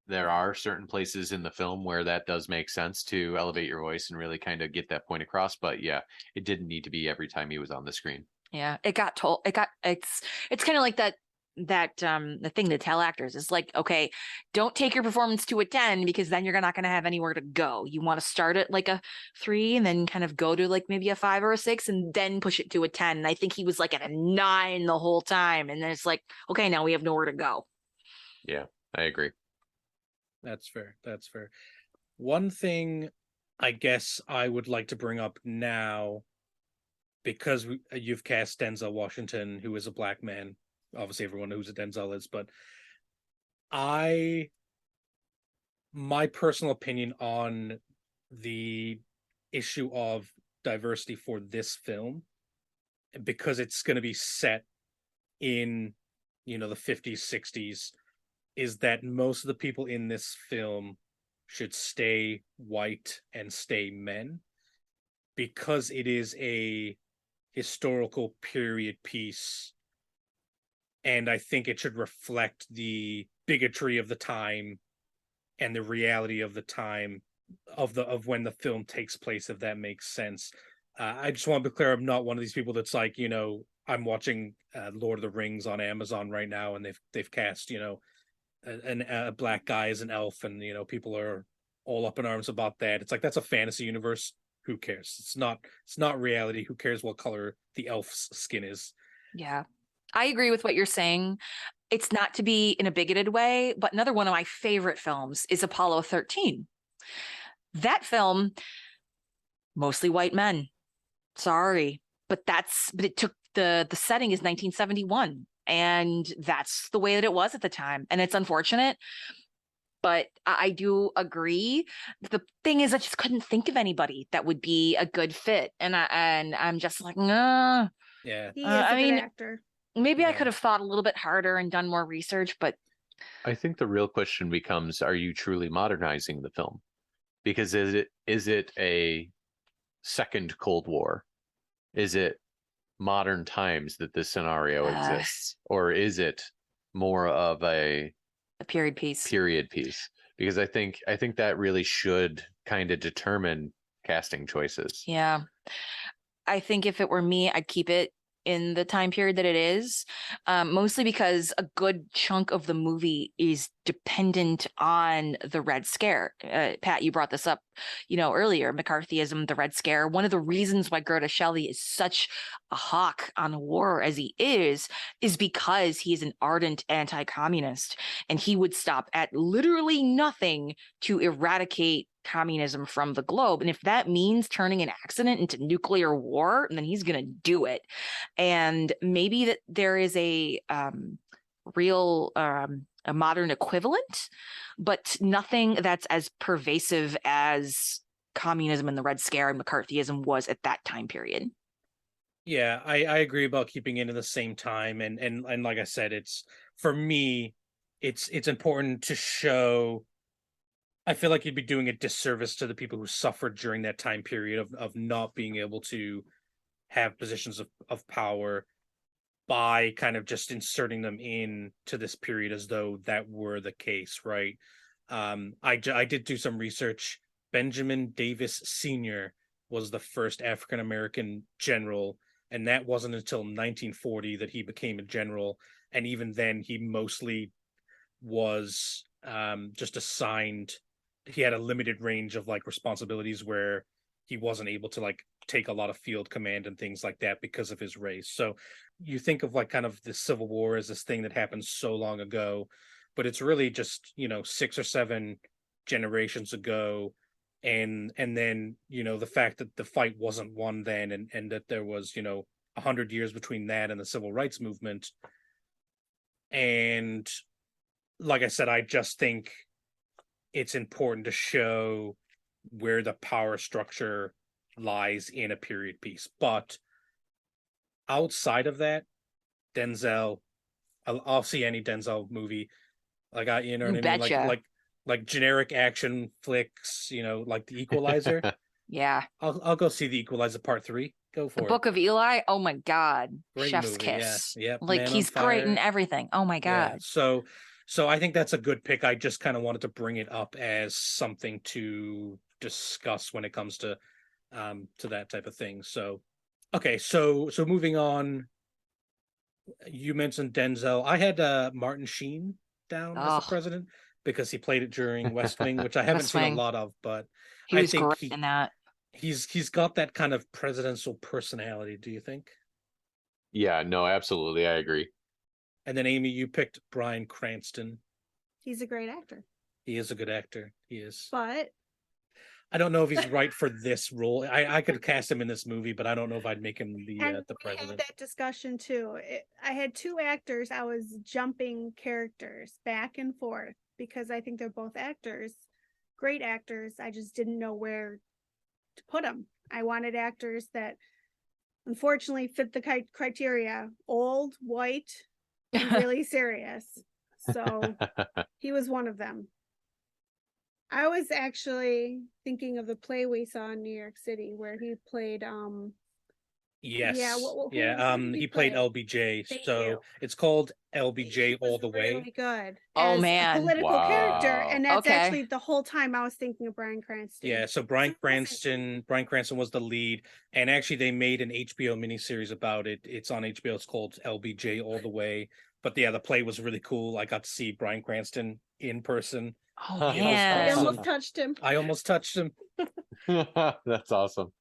S3: There are certain places in the film where that does make sense to elevate your voice and really kind of get that point across. But yeah, it didn't need to be every time he was on the screen.
S2: Yeah, it's kind of like that the thing to tell actors is like, okay, don't take your performance to a 10 because then you're not going to have anywhere to go. You want to start at like a 3 and then kind of go to like maybe a 5 or a 6 and then push it to a 10. And I think he was like at a 9 the whole time, and then it's like, okay, now we have nowhere to go.
S3: Yeah, I agree.
S1: that's fair. That's fair. One thing I guess I would like to bring up now, because you've cast Denzel Washington, who is a black man. Obviously, everyone knows who Denzel is, but I, my personal opinion on the issue of diversity for this film, because it's going to be set in, the 50s, 60s, is that most of the people in this film should stay white and stay men, because it is a historical period piece, and I think it should reflect the bigotry of the time and the reality of the time of when the film takes place, if that makes sense. I just want to be clear, I'm not one of these people that's like, I'm watching Lord of the Rings on Amazon right now, and they've cast, a black guy as an elf, and people are all up in arms about that. It's like, that's a fantasy universe. Who cares? It's not reality. Who cares what color the elf's skin is?
S2: Yeah, I agree with what you're saying. It's not to be in a bigoted way, but another one of my favorite films is Apollo 13. That film, mostly white men. Sorry, but it took the setting is 1971, and that's the way that it was at the time, and it's unfortunate, but I do agree. The thing is, I just couldn't think of anybody that would be a good fit, and I'm just like, nah.
S1: Yeah.
S4: He is
S2: I
S4: a good
S2: mean,
S4: actor.
S2: maybe I
S1: Yeah.
S2: could have thought a little bit harder and done more research, but
S3: I think the real question becomes, are you truly modernizing the film? Because is it a second Cold War? Is it modern times that this scenario exists? Or is it more of a
S2: period piece.
S3: period piece? Because I think that really should kind of determine casting choices.
S2: Yeah. I think if it were me, I'd keep it in the time period that it is, mostly because a good chunk of the movie is dependent on the Red Scare. Pat, you brought this up, earlier, McCarthyism, the Red Scare. One of the reasons why Gerda Shelley is such a hawk on war as he is because he is an ardent anti-communist, and he would stop at literally nothing to eradicate communism from the globe. And if that means turning an accident into nuclear war, then he's going to do it. And maybe that there is a real a modern equivalent, but nothing that's as pervasive as communism and the Red Scare and McCarthyism was at that time period.
S1: Yeah, I agree about keeping it in the same time, and like I said, it's, for me, it's important to show. I feel like you'd be doing a disservice to the people who suffered during that time period of not being able to have positions of power, by kind of just inserting them in to this period as though that were the case, right? I did do some research. Benjamin Davis Sr. was the first African American general, and that wasn't until 1940 that he became a general. And even then, he mostly was just assigned. He had a limited range of like responsibilities, where he wasn't able to like take a lot of field command and things like that because of his race. So you think of like kind of the Civil War as this thing that happened so long ago, but it's really just 6 or 7 generations ago. And then the fact that the fight wasn't won then, and that there was 100 years between that and the civil rights movement. And like I said, I just think it's important to show where the power structure lies in a period piece. But outside of that, Denzel. I'll see any Denzel movie. Like you know
S2: You
S1: what I mean?
S2: betcha.
S1: Like generic action flicks, like The Equalizer.
S2: Yeah.
S1: I'll go see The Equalizer Part 3. Go
S2: The
S1: for it.
S2: Book of Eli. Oh my God.
S1: Great
S2: Chef's
S1: movie. Yeah.
S2: kiss.
S1: Yep.
S2: Like
S1: Man on
S2: he's great in
S1: Fire.
S2: everything. Oh my
S1: Yeah.
S2: God.
S1: So I think that's a good pick. I just kind of wanted to bring it up as something to discuss when it comes to that type of thing. So okay, so moving on, you mentioned Denzel. I had Martin Sheen down as the
S2: Oh,
S1: president because he played it during West Wing, which I haven't
S2: West
S1: seen a
S2: Wing.
S1: lot of, but
S2: He
S1: I
S2: was
S1: think
S2: great in that.
S1: he's got that kind of presidential personality, do you think?
S3: Yeah, no, absolutely. I agree.
S1: And then Amy, you picked Bryan Cranston.
S4: He's a great actor.
S1: He is a good actor. He is.
S4: But
S1: I don't know if he's right for this role. I could cast him in this movie, but I don't know if I'd make him
S4: and
S1: the
S4: we had
S1: president.
S4: that discussion too. I had two actors. I was jumping characters back and forth because I think they're both actors, great actors. I just didn't know where to put them. I wanted actors that unfortunately fit the criteria: old, white, and really serious. So he was one of them. I was actually thinking of the play we saw in New York City where he played
S1: Yes.
S4: yeah,
S1: Yeah.
S4: who did
S1: He played
S4: play?
S1: LBJ.
S4: Thank
S1: So
S4: you.
S1: it's called
S4: He
S1: LBJ
S4: was
S1: All the Way.
S4: really good
S2: Oh
S4: as a
S2: man.
S4: political character,
S3: Wow.
S4: and that's
S2: Okay.
S4: actually the whole time I was thinking of Bryan Cranston.
S1: Yeah, so
S4: He wasn't-
S1: Bryan Cranston was the lead, and actually they made an HBO miniseries about it. It's on HBO. It's called LBJ All the Way. But yeah, the play was really cool. I got to see Bryan Cranston in person.
S2: Oh
S1: It was
S4: I
S2: man.
S1: awesome.
S4: almost touched him.
S1: I almost touched him.
S3: That's awesome.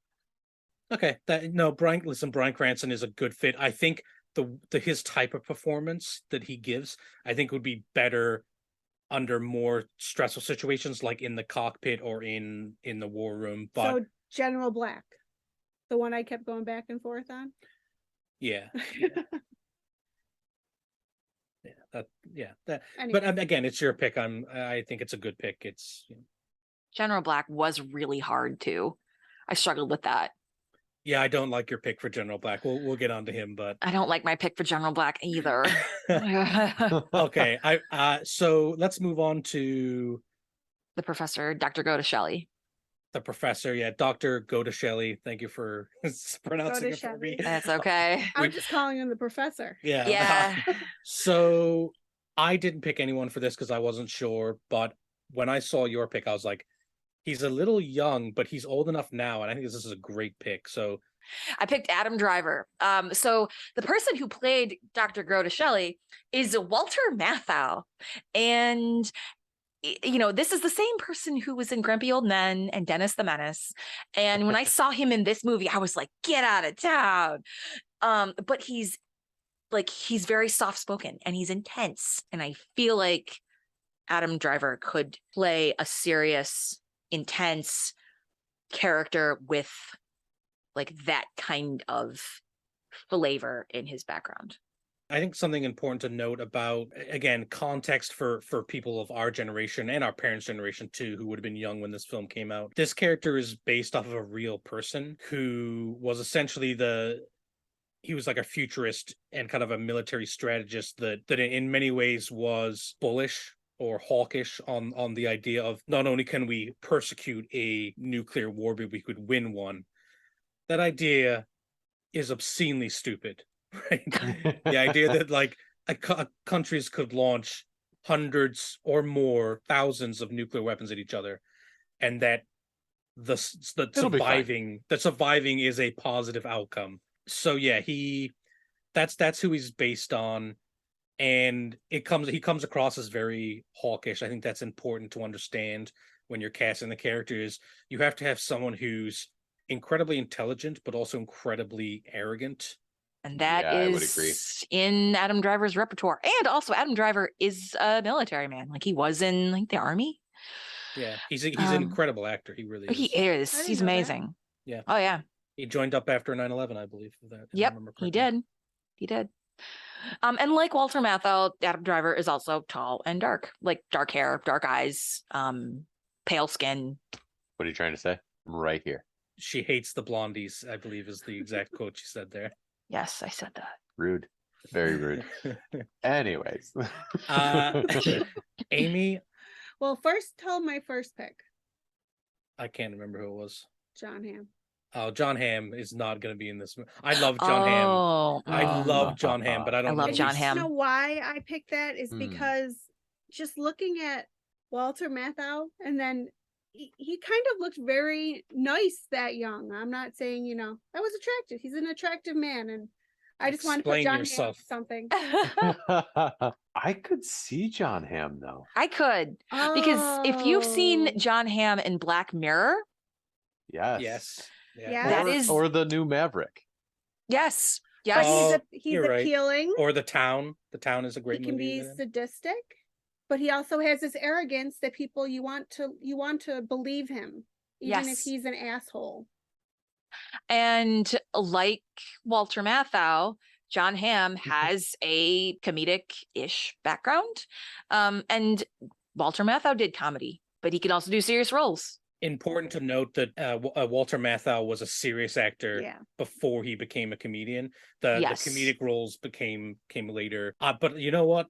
S1: Okay, Bryan Cranston is a good fit. I think the his type of performance that he gives, I think would be better under more stressful situations like in the cockpit or in the war room. But
S4: So General Black, the one I kept going back and forth on.
S1: yeah, that.
S4: Anyway,
S1: But again, it's your pick. I think it's a good pick. It's
S2: General Black was really hard too. I struggled with that.
S1: yeah, I don't like your pick for General Black. We'll get on to him, but
S2: I don't like my pick for General Black either.
S1: okay. So let's move on to
S2: The professor, Dr. Goticelli.
S1: the professor. Yeah, Dr. Goticelli. Thank you for pronouncing it for me.
S2: That's okay.
S4: I'm just calling him the professor.
S1: Yeah.
S2: Yeah.
S1: So I didn't pick anyone for this because I wasn't sure, but when I saw your pick, I was like, he's a little young, but he's old enough now, and I think this is a great pick. So
S2: I picked Adam Driver. So the person who played Dr. Goticelli is Walter Matthau. And this is the same person who was in Grumpy Old Men and Dennis the Menace. And when I saw him in this movie, I was like, get out of town. But he's very soft-spoken and he's intense. And I feel like Adam Driver could play a serious, intense character with like that kind of flavor in his background.
S1: I think something important to note about, again, context for people of our generation and our parents' generation too, who would have been young when this film came out. This character is based off of a real person who was essentially he was like a futurist and kind of a military strategist that in many ways was bullish or hawkish on the idea of not only can we persecute a nuclear war, but we could win one. That idea is obscenely stupid, right? The idea that like countries could launch hundreds or more thousands of nuclear weapons at each other, and that the surviving is a positive outcome. So yeah, that's who he's based on, and he comes across as very hawkish. I think that's important to understand when you're casting the characters. You have to have someone who's incredibly intelligent but also incredibly arrogant,
S2: and that
S3: I would agree.
S2: is in Adam Driver's repertoire. And also Adam Driver is a military man. Like he was in like the army.
S1: Yeah, he's an incredible actor. He really is.
S2: He is. He's amazing.
S1: That. Yeah.
S2: Oh yeah.
S1: He joined up after 9/11, I believe.
S2: Yep, he did. He did. And like Walter Matthau, Adam Driver is also tall and dark, like dark hair, dark eyes, pale skin.
S3: What are you trying to say? I'm right here.
S1: She hates the blondies, I believe is the exact quote she said there.
S2: Yes, I said that.
S3: Rude. Very rude. Anyways.
S1: Amy,
S4: Well, first tell my first pick,
S1: I can't remember who it was.
S4: John Hamm.
S1: Oh, John Hamm is not going to be in this. I love John Hamm.
S2: Oh,
S1: I love
S2: mm.
S1: John Hamm, but I don't
S2: love
S1: know.
S2: John
S1: he's-
S2: Hamm.
S4: You know why I picked that is
S3: Hmm.
S4: because just looking at Walter Matthau, and then he kind of looked very nice that young. I'm not saying, I was attracted. He's an attractive man, and I just want to put
S1: Explain
S4: John
S1: yourself.
S4: Hamm something.
S3: I could see John Hamm though.
S2: I could, because if you've seen
S4: Oh.
S2: John Hamm in Black Mirror,
S3: Yes.
S1: Yes.
S4: Yeah.
S2: That is-
S3: or the new Maverick.
S2: yes,
S4: But
S2: yes.
S1: Oh,
S4: he's
S1: you're right.
S4: appealing.
S1: Or The Town. The Town is a
S4: He
S1: great
S4: can
S1: movie.
S4: be
S1: he's in.
S4: sadistic, but he also has this arrogance that people you want to believe him, even if
S2: Yes.
S4: he's an asshole.
S2: And like Walter Matthau, John Hamm has a comedic-ish background. And Walter Matthau did comedy, but he can also do serious roles.
S1: Important to note that Walter Matthau was a serious actor
S4: Yeah.
S1: before he became a comedian. The
S2: Yes.
S1: comedic roles came later. But you know what?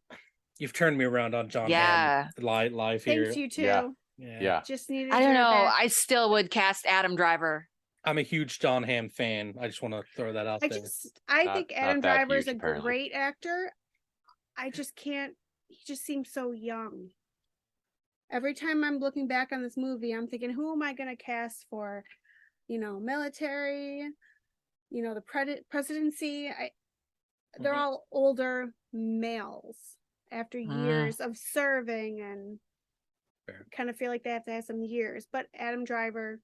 S1: You've turned me around on John
S2: Yeah.
S1: Hamm live here.
S4: Thanks, you too.
S3: Yeah.
S1: Yeah.
S4: Just needed
S2: I don't
S4: your
S2: know.
S4: back.
S2: I still would cast Adam Driver.
S1: I'm a huge John Hamm fan. I just want to throw that out there.
S4: I
S3: Not-
S4: think
S3: not
S4: Adam
S3: that
S4: Driver is
S3: huge,
S4: a
S3: apparently.
S4: great actor. I just can't. He just seems so young. Every time I'm looking back on this movie, I'm thinking, who am I going to cast for, military, the presidency? They're
S1: Mhm.
S4: all older males after years of serving, and
S1: Fair.
S4: kind of feel like they have to have some years. But Adam Driver,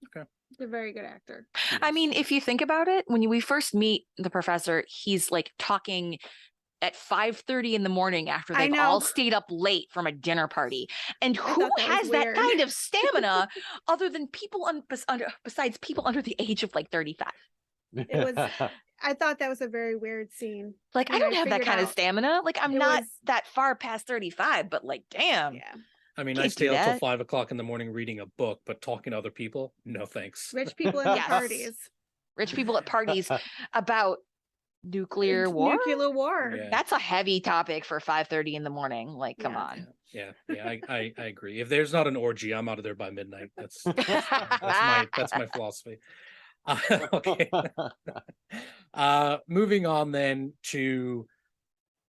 S1: Okay.
S4: he's a very good actor.
S2: I mean, if you think about it, when we first meet the professor, he's like talking at 5:30 in the morning after
S4: I
S2: they've all
S4: know.
S2: stayed up late from a dinner party. And
S4: I
S2: who
S4: thought that was
S2: has that
S4: weird.
S2: kind of stamina other than people besides people under the age of like 35?
S4: It was. I thought that was a very weird scene.
S2: Like, I
S4: when
S2: don't have that
S4: figured
S2: kind of
S4: out
S2: stamina. Like, I'm
S4: it
S2: not
S4: was-
S2: that far past 35, but like, damn.
S4: Yeah,
S1: I mean, I
S2: Can't
S1: stay
S2: do
S1: out till
S2: that.
S1: 5 o'clock in the morning reading a book, but talking to other people, no thanks.
S4: rich people in the
S2: Yes.
S4: parties.
S2: Rich people at parties about nuclear war.
S4: Nuclear war.
S1: Yeah.
S2: That's a heavy topic for 5:30 in the morning. Like, come
S4: Yeah.
S2: on.
S1: Yeah. I agree. If there's not an orgy, I'm out of there by midnight. That's my philosophy. Okay. Moving on then to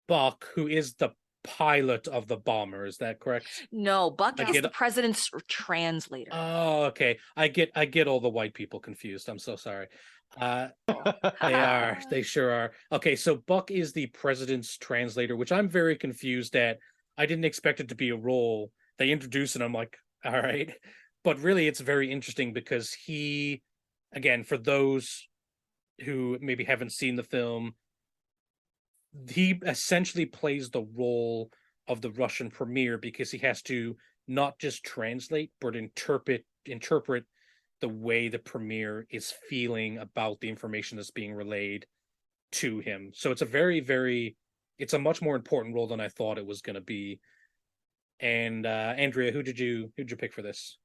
S1: Buck, who is the pilot of the bomber. Is that correct?
S2: No, Buck
S1: I
S2: is
S1: get
S2: the
S1: it.
S2: president's translator.
S1: Oh, okay. I get all the white people confused. I'm so sorry. They sure are. Okay, so Buck is the president's translator, which I'm very confused at. I didn't expect it to be a role. They introduce it, I'm like, all right. But really it's very interesting because he, again, for those who maybe haven't seen the film, he essentially plays the role of the Russian premier because he has to not just translate but interpret the way the premier is feeling about the information that's being relayed to him. So it's a it's a much more important role than I thought it was going to be. And Andrea, who did you pick for this?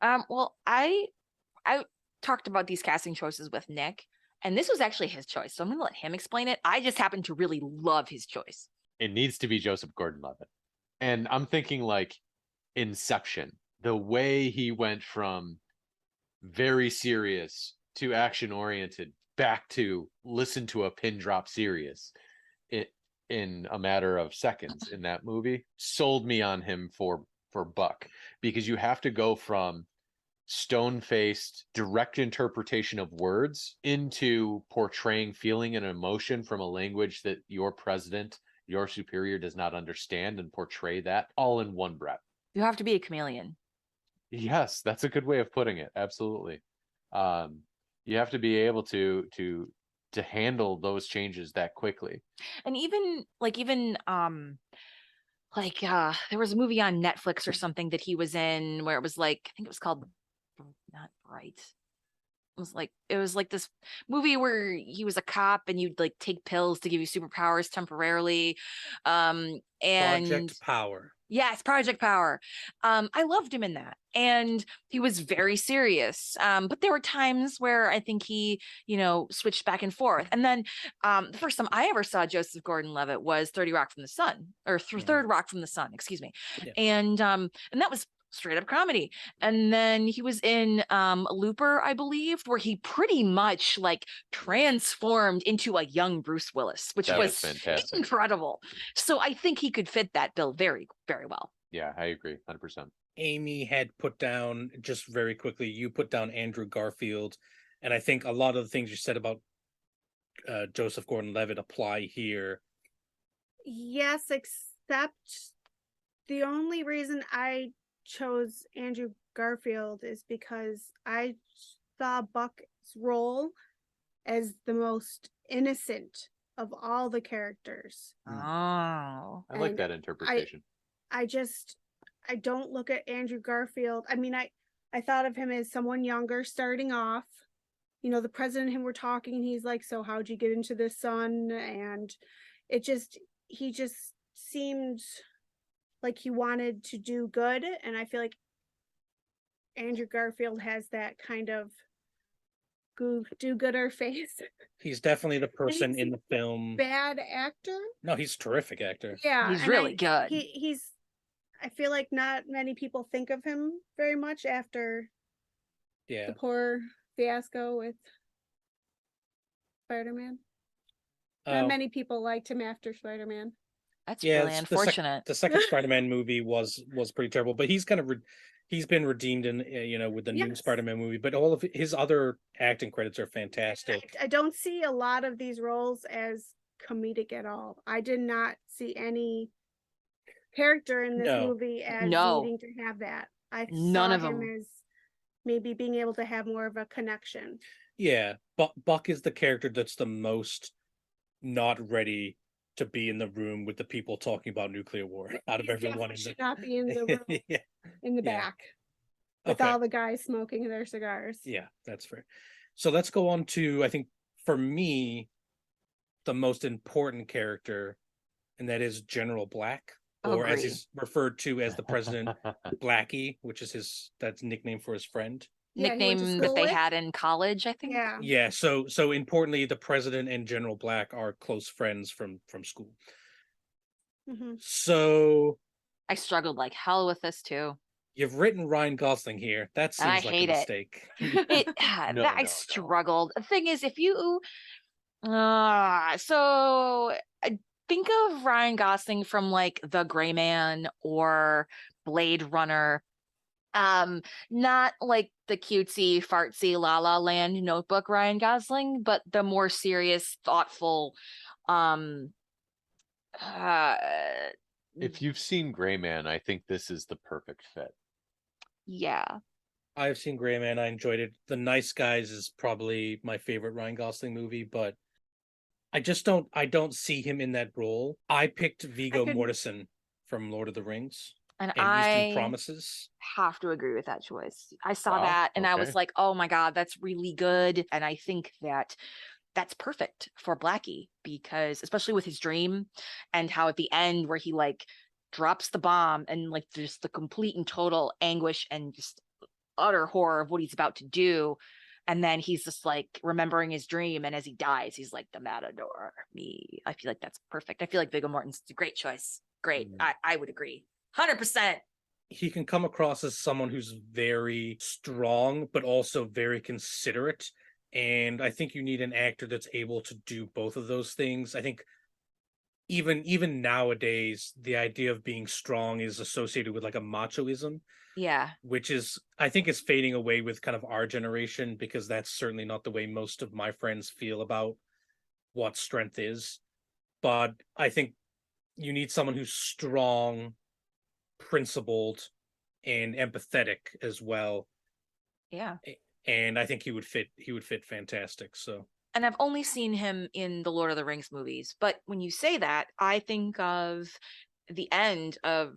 S2: Well, I talked about these casting choices with Nick, and this was actually his choice. So I'm gonna let him explain it. I just happen to really love his choice.
S3: It needs to be Joseph Gordon-Levitt. And I'm thinking like Inception, the way he went from very serious to action oriented back to listen to a pin drop serious in a matter of seconds in that movie sold me on him for Buck, because you have to go from stone-faced direct interpretation of words into portraying feeling and emotion from a language that your president, your superior, does not understand, and portray that all in one breath.
S2: You have to be a chameleon.
S3: Yes, that's a good way of putting it. Absolutely. You have to be able to handle those changes that quickly.
S2: And even there was a movie on Netflix or something that he was in where it was like, I think it was called not Bright. It was like this movie where he was a cop and you'd like take pills to give you superpowers temporarily. And
S1: Project Power.
S2: Yes, Project Power. I loved him in that. And he was very serious. But there were times where I think he, switched back and forth. And then the first time I ever saw Joseph Gordon-Levitt was 30 Rock from the Sun, or Third Rock from the Sun, excuse me.
S1: Yeah.
S2: And that was straight up comedy. And then he was in Looper, I believe, where he pretty much like transformed into a young Bruce Willis, which
S3: That
S2: was
S3: was fantastic.
S2: incredible. So I think he could fit that bill very, very well.
S3: Yeah, I agree, 100%.
S1: Amy had put down, just very quickly, you put down Andrew Garfield, and I think a lot of the things you said about Joseph Gordon-Levitt apply here.
S4: Yes, except the only reason I chose Andrew Garfield is because I saw Buck's role as the most innocent of all the characters.
S2: Oh.
S3: I like
S4: And
S3: that interpretation.
S4: I don't look at Andrew Garfield. I mean, I thought of him as someone younger starting off. The president and him were talking, and he's like, "So how'd you get into this, son?" And he just seemed like he wanted to do good. And I feel like Andrew Garfield has that kind of do-gooder face.
S1: He's definitely the
S4: And
S1: person
S4: he's
S1: in the film.
S4: Bad actor.
S1: No, he's a terrific actor.
S4: Yeah,
S2: He's
S4: and
S2: really good.
S4: He's. I feel like not many people think of him very much after
S1: Yeah.
S4: the poor fiasco with Spider-Man. Not many people liked him after Spider-Man.
S2: That's
S1: Yeah,
S2: really unfortunate.
S1: The second Spider-Man movie was pretty terrible, but he's kind of he's been redeemed in with the new
S4: Yes.
S1: Spider-Man movie. But all of his other acting credits are fantastic.
S4: I don't see a lot of these roles as comedic at all. I did not see any character in this
S1: No.
S4: movie as
S2: No.
S4: needing to have that. I
S2: None
S4: saw
S2: of
S4: him
S2: them.
S4: as maybe being able to have more of a connection.
S1: Yeah, Buck is the character that's the most not ready to be in the room with the people talking about nuclear war out of
S4: He
S1: everyone.
S4: definitely should not be in the room
S1: Yeah.
S4: in the
S1: Yeah.
S4: back with
S1: Okay.
S4: all the guys smoking their cigars.
S1: Yeah, that's fair. So let's go on to, I think, for me, the most important character, and that is General Black, or as
S2: Agree.
S1: he's referred to as the President, Blackie, which is that's nickname for his friend.
S4: Yeah, he went to
S2: Nickname that
S4: school
S2: they
S4: with.
S2: had in college, I think.
S4: Yeah.
S1: Yeah, so importantly, the President and General Black are close friends from school.
S4: Mm-hmm.
S1: So
S2: I struggled like hell with this too.
S1: you've written Ryan Gosling here. That
S2: And I
S1: seems like
S2: hate
S1: a
S2: it.
S1: mistake.
S2: I struggled. The thing is, if you so think of Ryan Gosling from like The Gray Man or Blade Runner. Not like the cutesy, fartsy La La Land Notebook Ryan Gosling, but the more serious, thoughtful,
S3: If you've seen Gray Man, I think this is the perfect fit.
S2: yeah.
S1: I've seen Gray Man. I enjoyed it. The Nice Guys is probably my favorite Ryan Gosling movie, but I don't see him in that role. I picked Viggo Mortensen from Lord of the Rings
S2: And
S1: Eastern
S2: I
S1: Promises.
S2: have to agree with that choice. I saw
S3: Wow,
S2: that and I was
S3: okay.
S2: like, oh my God, that's really good. And I think that's perfect for Blackie, because especially with his dream and how at the end where he like drops the bomb and like just the complete and total anguish and just utter horror of what he's about to do. And then he's just like remembering his dream. And as he dies, he's like, the matador, me. I feel like that's perfect. I feel like Viggo Mortensen's a great choice. Great. I would agree. 100%.
S1: He can come across as someone who's very strong, but also very considerate. And I think you need an actor that's able to do both of those things. I think even nowadays, the idea of being strong is associated with like a machoism.
S2: Yeah.
S1: Which is, I think, is fading away with kind of our generation, because that's certainly not the way most of my friends feel about what strength is. But I think you need someone who's strong, principled, and empathetic as well.
S2: Yeah.
S1: And I think he would fit fantastic. So,
S2: and I've only seen him in the Lord of the Rings movies, but when you say that, I think of the end of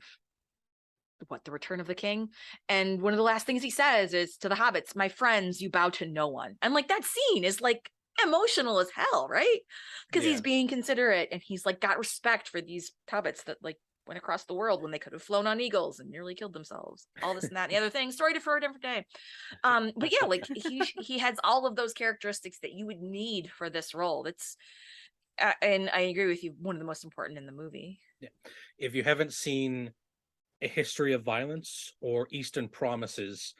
S2: The Return of the King, and one of the last things he says is to the hobbits, my friends, you bow to no one. And like that scene is like emotional as hell, right? Because he's being considerate and he's like got respect for these hobbits that like went across the world when they could have flown on eagles and nearly killed themselves. All this and that and the other thing. Story for a different day. But yeah, like he has all of those characteristics that you would need for this role. It's and I agree with you. One of the most important in the movie.
S1: Yeah. If you haven't seen A History of Violence or Eastern Promises,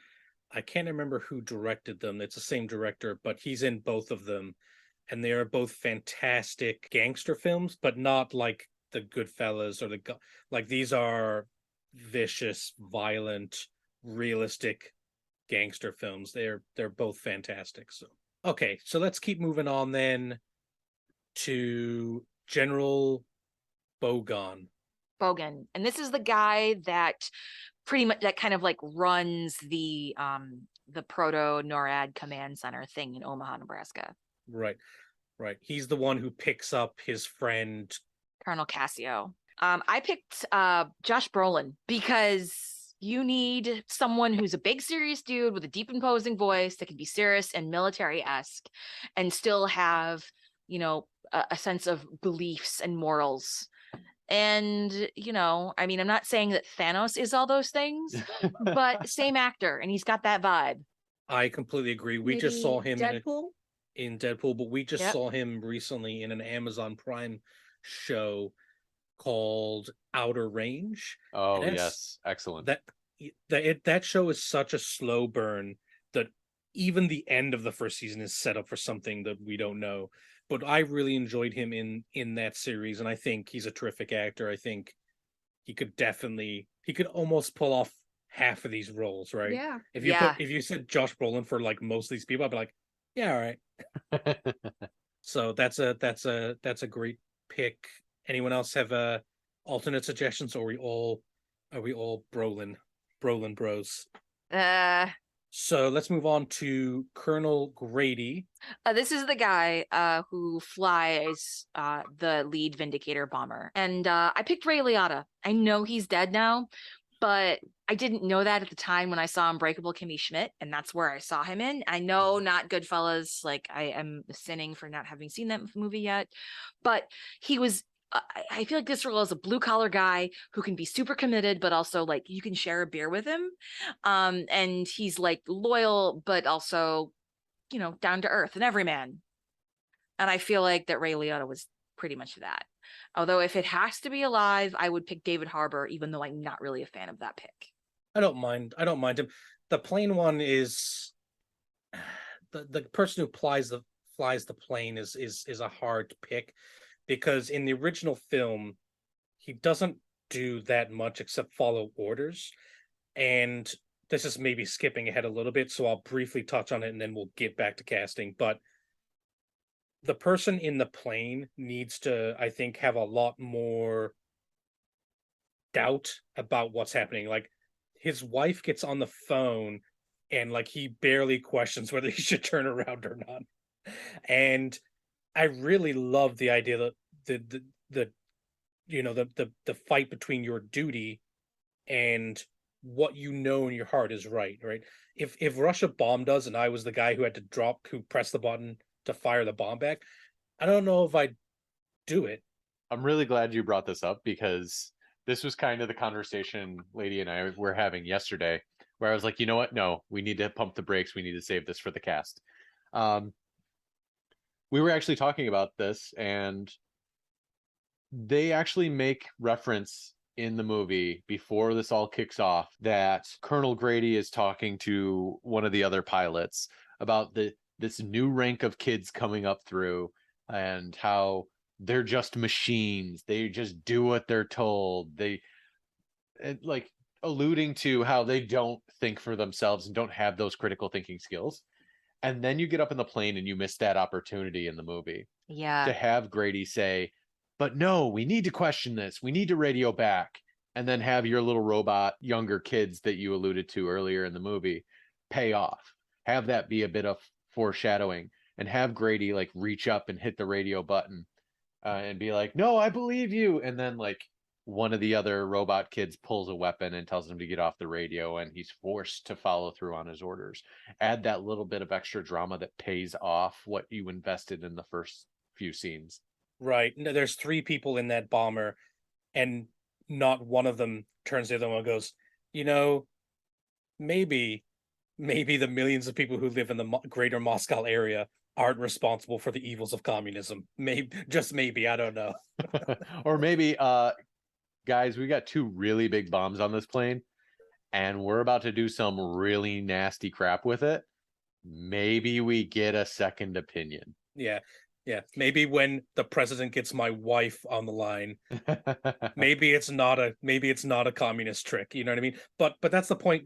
S1: I can't remember who directed them. It's the same director, but he's in both of them. And they are both fantastic gangster films, but not like the Goodfellas or like these are vicious, violent, realistic gangster films. They're both fantastic. So okay, so let's keep moving on then to General Bogon.
S2: Bogan. And this is the guy that pretty much that kind of like runs the proto NORAD command center thing in Omaha, Nebraska.
S1: Right. He's the one who picks up his friend
S2: Colonel Cassio. I picked Josh Brolin because you need someone who's a big, serious dude with a deep, imposing voice that can be serious and military-esque and still have, you know, a sense of beliefs and morals. And, you know, I mean, I'm not saying that Thanos is all those things, but same actor, and he's got that vibe.
S1: I completely agree. We just saw him in Deadpool, but we just saw him recently in an Amazon Prime show called Outer Range.
S3: Oh yes, excellent.
S1: That show is such a slow burn that even the end of the first season is set up for something that we don't know. But I really enjoyed him in that series, and I think he's a terrific actor. I think he could almost pull off half of these roles, right?
S4: Yeah.
S1: If you said Josh Brolin for like most of these people, I'd be like, yeah, all right. So that's a great pick. Anyone else have alternate suggestions, or are we all Brolin bros? So let's move on to Colonel Grady.
S2: This is the guy who flies the lead Vindicator bomber. And I picked Ray Liotta. I know he's dead now, but I didn't know that at the time when I saw Unbreakable Kimmy Schmidt, and that's where I saw him in. I know not Goodfellas, like I am sinning for not having seen that movie yet, but he was I feel like this role is a blue collar guy who can be super committed, but also like you can share a beer with him. And he's like loyal, but also, you know, down to earth and everyman. And I feel like that Ray Liotta was pretty much that. Although if it has to be alive, I would pick David Harbour, even though I'm not really a fan of that pick.
S1: I don't mind him. The plain one is the person who flies the plane is a hard pick, because in the original film he doesn't do that much except follow orders. And this is maybe skipping ahead a little bit, so I'll briefly touch on it and then we'll get back to casting. But the person in the plane needs to, I think, have a lot more doubt about what's happening. Like his wife gets on the phone and like he barely questions whether he should turn around or not. And I really love the idea that the you know the fight between your duty and what you know in your heart is right. If Russia bombed us and I was the guy who had to press the button to fire the bomb back, I don't know if I'd do it.
S3: I'm really glad you brought this up, because this was kind of the conversation Lady and I were having yesterday, where I was like, you know what? No, we need to pump the brakes. We need to save this for the cast. We were actually talking about this, and they actually make reference in the movie before this all kicks off that Colonel Grady is talking to one of the other pilots about this new rank of kids coming up through, and how they're just machines. They just do what they're told. Like alluding to how they don't think for themselves and don't have those critical thinking skills. And then you get up in the plane and you miss that opportunity in the movie.
S2: Yeah.
S3: To have Grady say, but no, we need to question this. We need to radio back. And then have your little robot younger kids that you alluded to earlier in the movie pay off. Have that be a bit of foreshadowing, and have Grady like reach up and hit the radio button and be like, no, I believe you. And then like one of the other robot kids pulls a weapon and tells him to get off the radio, and he's forced to follow through on his orders. Add that little bit of extra drama that pays off what you invested in the first few scenes.
S1: Right. There's 3 people in that bomber, and not one of them turns to the other one and goes, you know, maybe the millions of people who live in the greater Moscow area aren't responsible for the evils of communism. Maybe, just maybe, I don't know.
S3: Or maybe, guys, we got 2 really big bombs on this plane, and we're about to do some really nasty crap with it. Maybe we get a second opinion.
S1: Yeah. Maybe when the president gets my wife on the line, maybe it's not a communist trick. You know what I mean? But that's the point.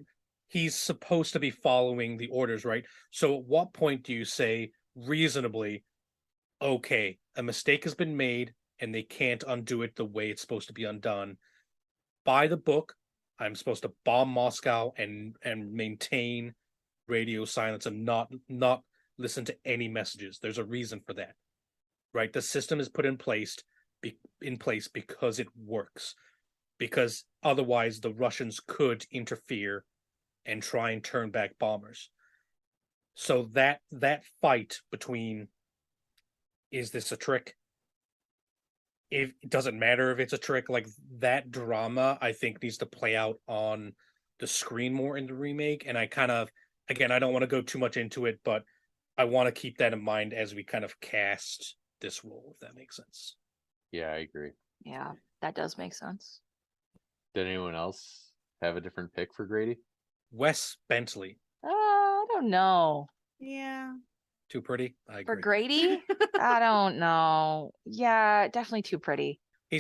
S1: He's supposed to be following the orders, right? So at what point do you say reasonably, okay, a mistake has been made and they can't undo it the way it's supposed to be undone? By the book, I'm supposed to bomb Moscow and maintain radio silence and not listen to any messages. There's a reason for that, right? The system is put in place because it works. Because otherwise, the Russians could interfere and try and turn back bombers. So that fight between, is this a trick? If it doesn't matter if it's a trick, like that drama, I think needs to play out on the screen more in the remake. And I kind of, again, I don't want to go too much into it, but I want to keep that in mind as we kind of cast this role, if that makes sense.
S3: Yeah, I agree.
S2: Yeah, that does make sense.
S3: Did anyone else have a different pick for Grady?
S1: Wes Bentley.
S2: I don't know.
S4: Yeah.
S1: Too pretty? I agree.
S2: For Grady? I don't know. Yeah, definitely too pretty.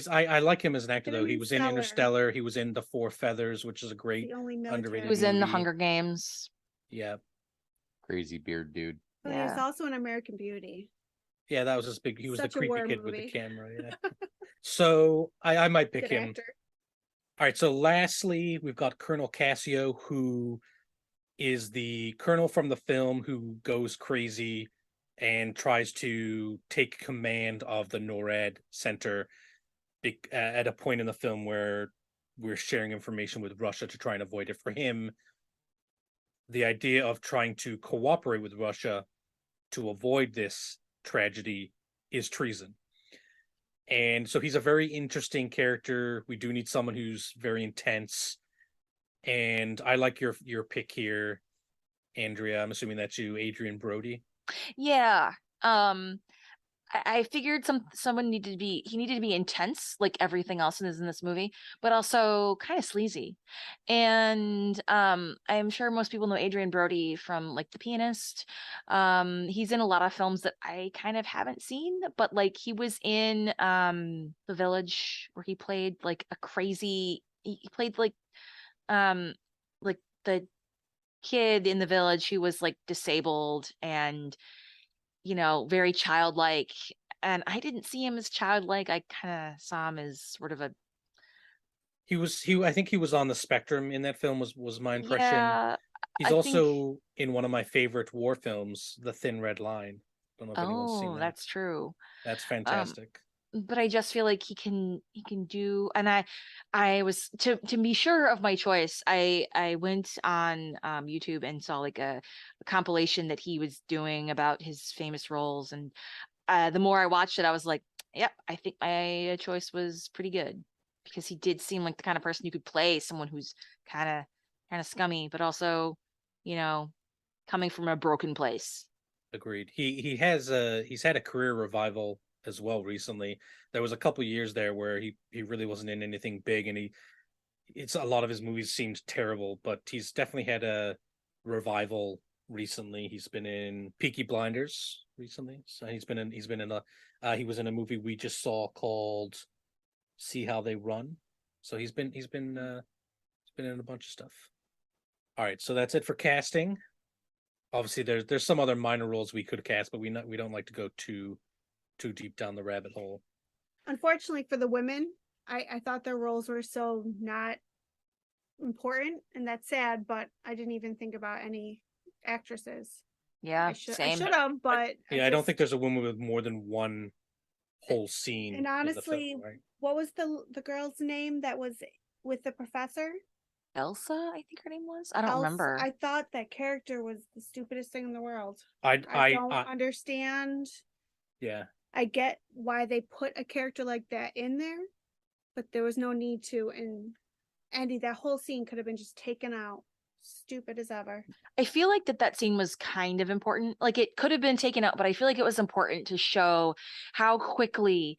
S1: I like him as an actor,
S4: Get him
S1: though. He
S4: in
S1: was in
S4: Stellar.
S1: Interstellar. He was in The Four Feathers, which is a great,
S4: The only
S2: He
S1: underrated
S2: was in The
S1: movie.
S2: Hunger Games.
S1: Yeah.
S3: Crazy beard dude.
S4: Oh, he was
S2: Yeah.
S4: also in American Beauty.
S1: Yeah, that was his big. He was
S4: Such
S1: the
S4: a
S1: creepy
S4: war
S1: kid with the
S4: movie.
S1: camera. Yeah. So I might pick
S4: Good
S1: him.
S4: actor.
S1: All right. So lastly, we've got Colonel Cassio, who is the colonel from the film who goes crazy and tries to take command of the NORAD center at a point in the film where we're sharing information with Russia to try and avoid it. For him, the idea of trying to cooperate with Russia to avoid this tragedy is treason. And so he's a very interesting character. We do need someone who's very intense. And I like your pick here, Andrea. I'm assuming that's you, Adrian Brody.
S2: Yeah. I figured someone needed to be intense, like everything else in this movie, but also kind of sleazy. And I'm sure most people know Adrian Brody from like The Pianist. He's in a lot of films that I kind of haven't seen, but like he was in The Village, where he played like a crazy, he played um like the kid in the village who was like disabled and very childlike. And I didn't see him as childlike. I kind of saw him as sort of a,
S1: I think he was on the spectrum in that film, was my impression.
S2: yeah,
S1: He's
S2: I think,
S1: also in one of my favorite war films, The Thin Red Line. Don't know if anyone's seen
S2: oh,
S1: that.
S2: that's true.
S1: That's
S2: Um,
S1: fantastic.
S2: but I just feel like he can do, and I was to be sure of my choice, I went on YouTube and saw like a compilation that he was doing about his famous roles, and the more I watched it, I was like, yep, I think my choice was pretty good, because he did seem like the kind of person you could play someone who's kind of scummy, but also, you know, coming from a broken place.
S1: Agreed. He's had a career revival as well recently. There was a couple years there where he really wasn't in anything big, and it's a lot of his movies seemed terrible, but he's definitely had a revival recently. He's been in Peaky Blinders recently. So he was in a movie we just saw called See How They Run. So he's been in a bunch of stuff. All right, so that's it for casting. Obviously there's some other minor roles we could cast, but we don't like to go too deep down the rabbit hole.
S4: Unfortunately for the women, I thought their roles were so not important, and that's sad, but I didn't even think about any actresses.
S2: Yeah,
S4: I
S2: same.
S4: should have, but
S1: Yeah, I don't think there's a woman with more than one whole scene.
S4: And honestly,
S1: in the film, right?
S4: what was the girl's name that was with the professor?
S2: Elsa, I think her name was. I don't
S4: Else,
S2: remember.
S4: I thought that character was the stupidest thing in the world.
S1: I
S4: don't understand.
S1: Yeah.
S4: I get why they put a character like that in there, but there was no need to. And Andy, that whole scene could have been just taken out. Stupid as ever.
S2: I feel like that scene was kind of important. Like it could have been taken out, but I feel like it was important to show how quickly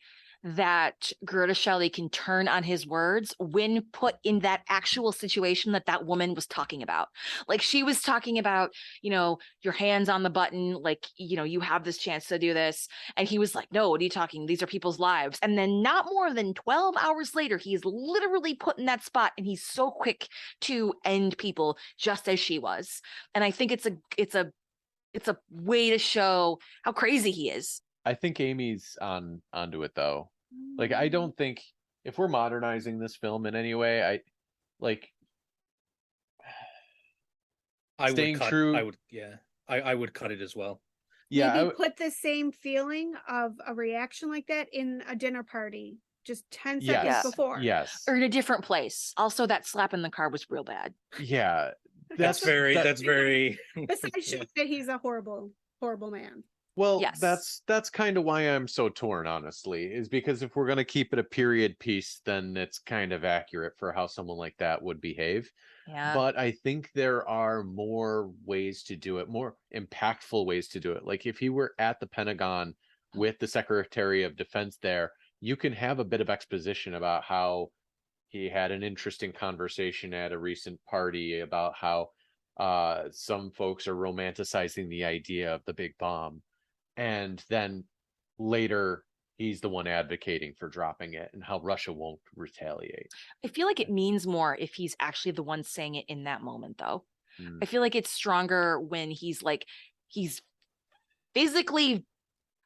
S2: that Gerda Shelley can turn on his words when put in that actual situation that woman was talking about. Like she was talking about, your hands on the button, like, you have this chance to do this. And he was like, no, what are you talking? These are people's lives. And then not more than 12 hours later, he's literally put in that spot and he's so quick to end people just as she was. And I think it's a way to show how crazy he is.
S3: I think Amy's onto it though. Like, I don't think if we're modernizing this film in any way, I staying
S1: would cut.
S3: true.
S1: I would cut it as well.
S3: Yeah,
S4: Maybe put the same feeling of a reaction like that in a dinner party just 10 seconds
S3: yes,
S4: before.
S3: yes,
S2: Or in a different place. Also, that slap in the car was real bad.
S3: yeah.
S1: That's very.
S4: Besides
S1: Yeah.
S4: that he's a horrible, horrible man.
S3: Well,
S2: Yes.
S3: that's kind of why I'm so torn, honestly, is because if we're going to keep it a period piece, then it's kind of accurate for how someone like that would behave.
S2: Yeah.
S3: But I think there are more ways to do it, more impactful ways to do it. Like if he were at the Pentagon with the Secretary of Defense there, you can have a bit of exposition about how he had an interesting conversation at a recent party about how some folks are romanticizing the idea of the big bomb. And then later, he's the one advocating for dropping it and how Russia won't retaliate.
S2: I feel like it means more if he's actually the one saying it in that moment, though.
S3: Mm.
S2: I feel like it's stronger when he's physically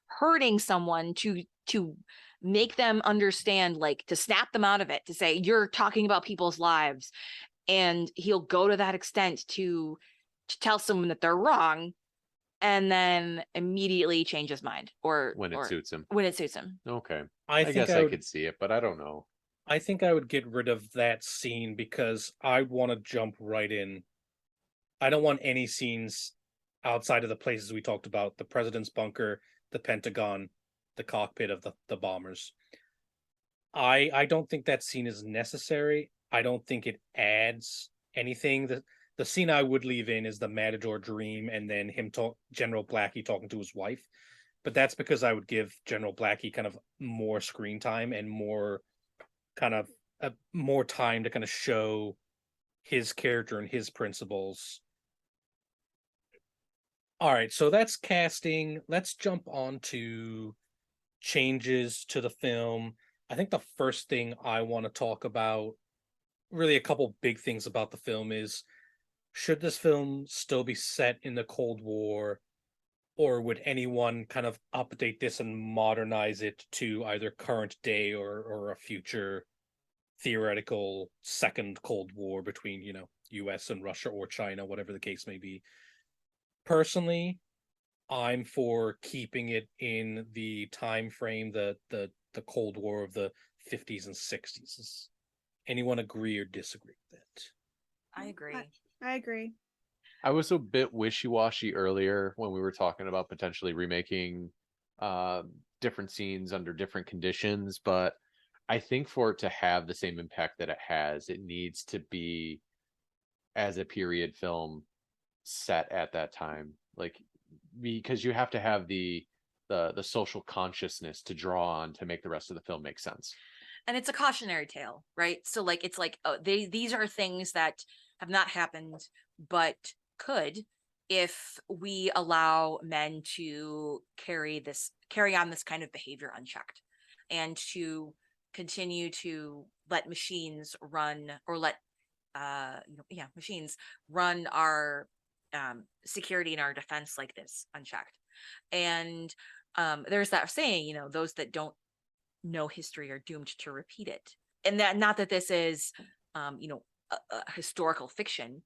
S2: hurting someone to make them understand, like to snap them out of it, to say, you're talking about people's lives. And he'll go to that extent to tell someone that they're wrong and then immediately change his mind
S3: When it suits him.
S2: When it suits him.
S3: Okay.
S1: I
S3: guess
S1: think
S3: I could see it, but I don't know.
S1: I think I would get rid of that scene because I want to jump right in. I don't want any scenes outside of the places we talked about, the president's bunker, the Pentagon, the cockpit of the bombers. I don't think that scene is necessary. I don't think it adds anything. The scene I would leave in is the Matador dream and then General Blackie talking to his wife. But that's because I would give General Blackie kind of more screen time and more more time to kind of show his character and his principles. All right, so that's casting. Let's jump on to changes to the film. I think the first thing I want to talk about, really a couple big things about the film, is should this film still be set in the Cold War, or would anyone kind of update this and modernize it to either current day or a future theoretical second Cold War between, US and Russia or China, whatever the case may be? Personally, I'm for keeping it in the time frame, the Cold War of the 50s and 60s. Anyone agree or disagree with that?
S2: I agree.
S4: I agree.
S3: I was a bit wishy-washy earlier when we were talking about potentially remaking different scenes under different conditions, but I think for it to have the same impact that it has, it needs to be as a period film set at that time, like, because you have to have the social consciousness to draw on to make the rest of the film make sense.
S2: And it's a cautionary tale, right? So like it's like, oh, these are things that have not happened but could if we allow men to carry on this kind of behavior unchecked, and to continue to let machines run, or let machines run our security and our defense like this unchecked. And there's that saying, those that don't know history are doomed to repeat it. And that, not that this is a historical fiction.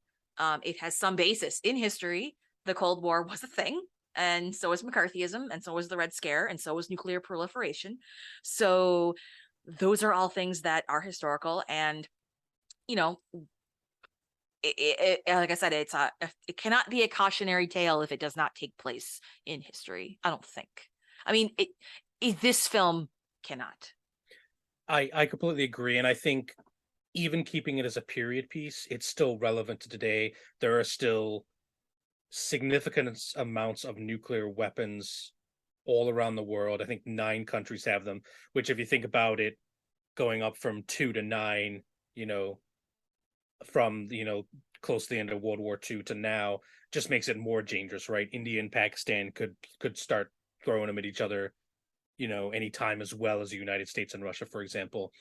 S2: It has some basis in history. The Cold War was a thing, and so was McCarthyism, and so was the Red Scare, and so was nuclear proliferation. So those are all things that are historical, and like I said, it cannot be a cautionary tale if it does not take place in history. I don't think. I mean, this film cannot.
S1: I completely agree, and I think even keeping it as a period piece, it's still relevant to today. There are still significant amounts of nuclear weapons all around the world. I think 9 countries have them, which, if you think about it, going up from 2 to 9, you know, from close to the end of World War II to now, just makes it more dangerous, right? India and Pakistan could start throwing them at each other, anytime, as well as the United States and Russia, for example.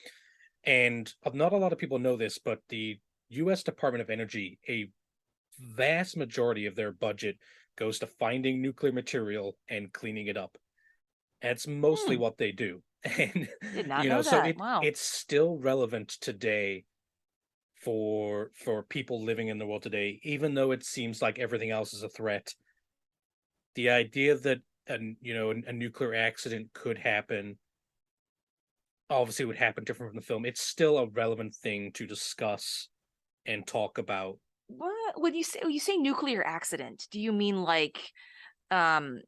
S1: And not a lot of people know this, but the U.S. Department of Energy, a vast majority of their budget goes to finding nuclear material and cleaning it up. That's mostly
S2: Hmm,
S1: what they do. And
S2: did not know
S1: so
S2: that. Wow.
S1: it's still relevant today for people living in the world today, even though it seems like everything else is a threat. The idea that a nuclear accident could happen, obviously would happen different from the film. It's still a relevant thing to discuss and talk about.
S2: What when you say nuclear accident, do you mean like do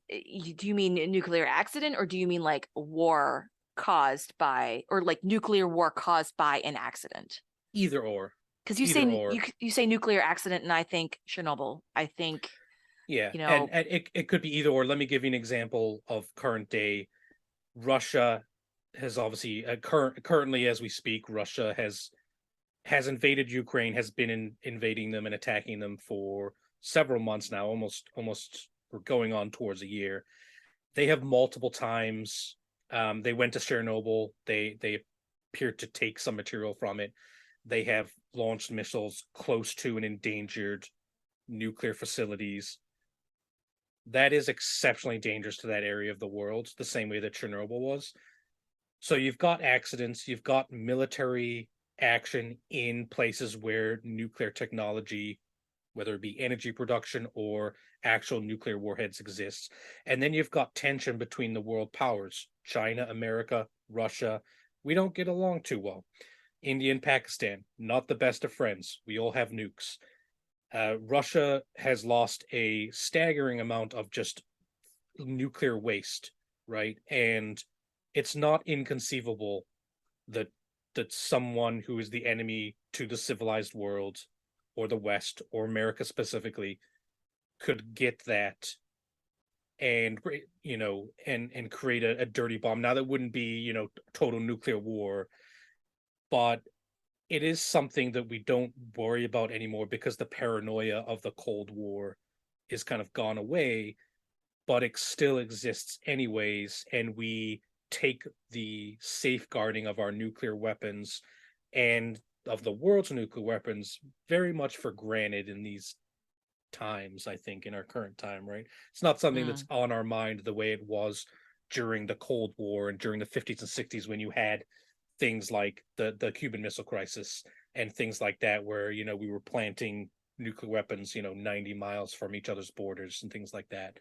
S2: you mean a nuclear accident, or do you mean like war caused by, or like nuclear war caused by an accident?
S1: Either or.
S2: Because you
S1: Either
S2: say
S1: or.
S2: you say nuclear accident, and I think Chernobyl. I think,
S1: Yeah,
S2: you
S1: and,
S2: know,
S1: and it could be either or. Let me give you an example of current day. Russia has obviously currently, as we speak, Russia has invaded Ukraine, has been invading them and attacking them for several months now, almost we're going on towards a year. They have multiple times. They went to Chernobyl. They appeared to take some material from it. They have launched missiles close to and endangered nuclear facilities. That is exceptionally dangerous to that area of the world, the same way that Chernobyl was. So you've got accidents, you've got military action in places where nuclear technology, whether it be energy production or actual nuclear warheads, exists. And then you've got tension between the world powers, China, America, Russia. We don't get along too well. India and Pakistan, not the best of friends. We all have nukes. Russia has lost a staggering amount of just nuclear waste, right? And it's not inconceivable that someone who is the enemy to the civilized world, or the West, or America specifically, could get that and and create a dirty bomb. Now, that wouldn't be total nuclear war, but it is something that we don't worry about anymore because the paranoia of the Cold War is kind of gone away, but it still exists anyways, and we take the safeguarding of our nuclear weapons and of the world's nuclear weapons very much for granted in these times. I think in our current time, right? It's not something that's
S2: mm,
S1: on our mind the way it was during the Cold War and during the 50s and 60s, when you had things like the Cuban Missile Crisis and things like that, where we were planting nuclear weapons 90 miles from each other's borders and things like that.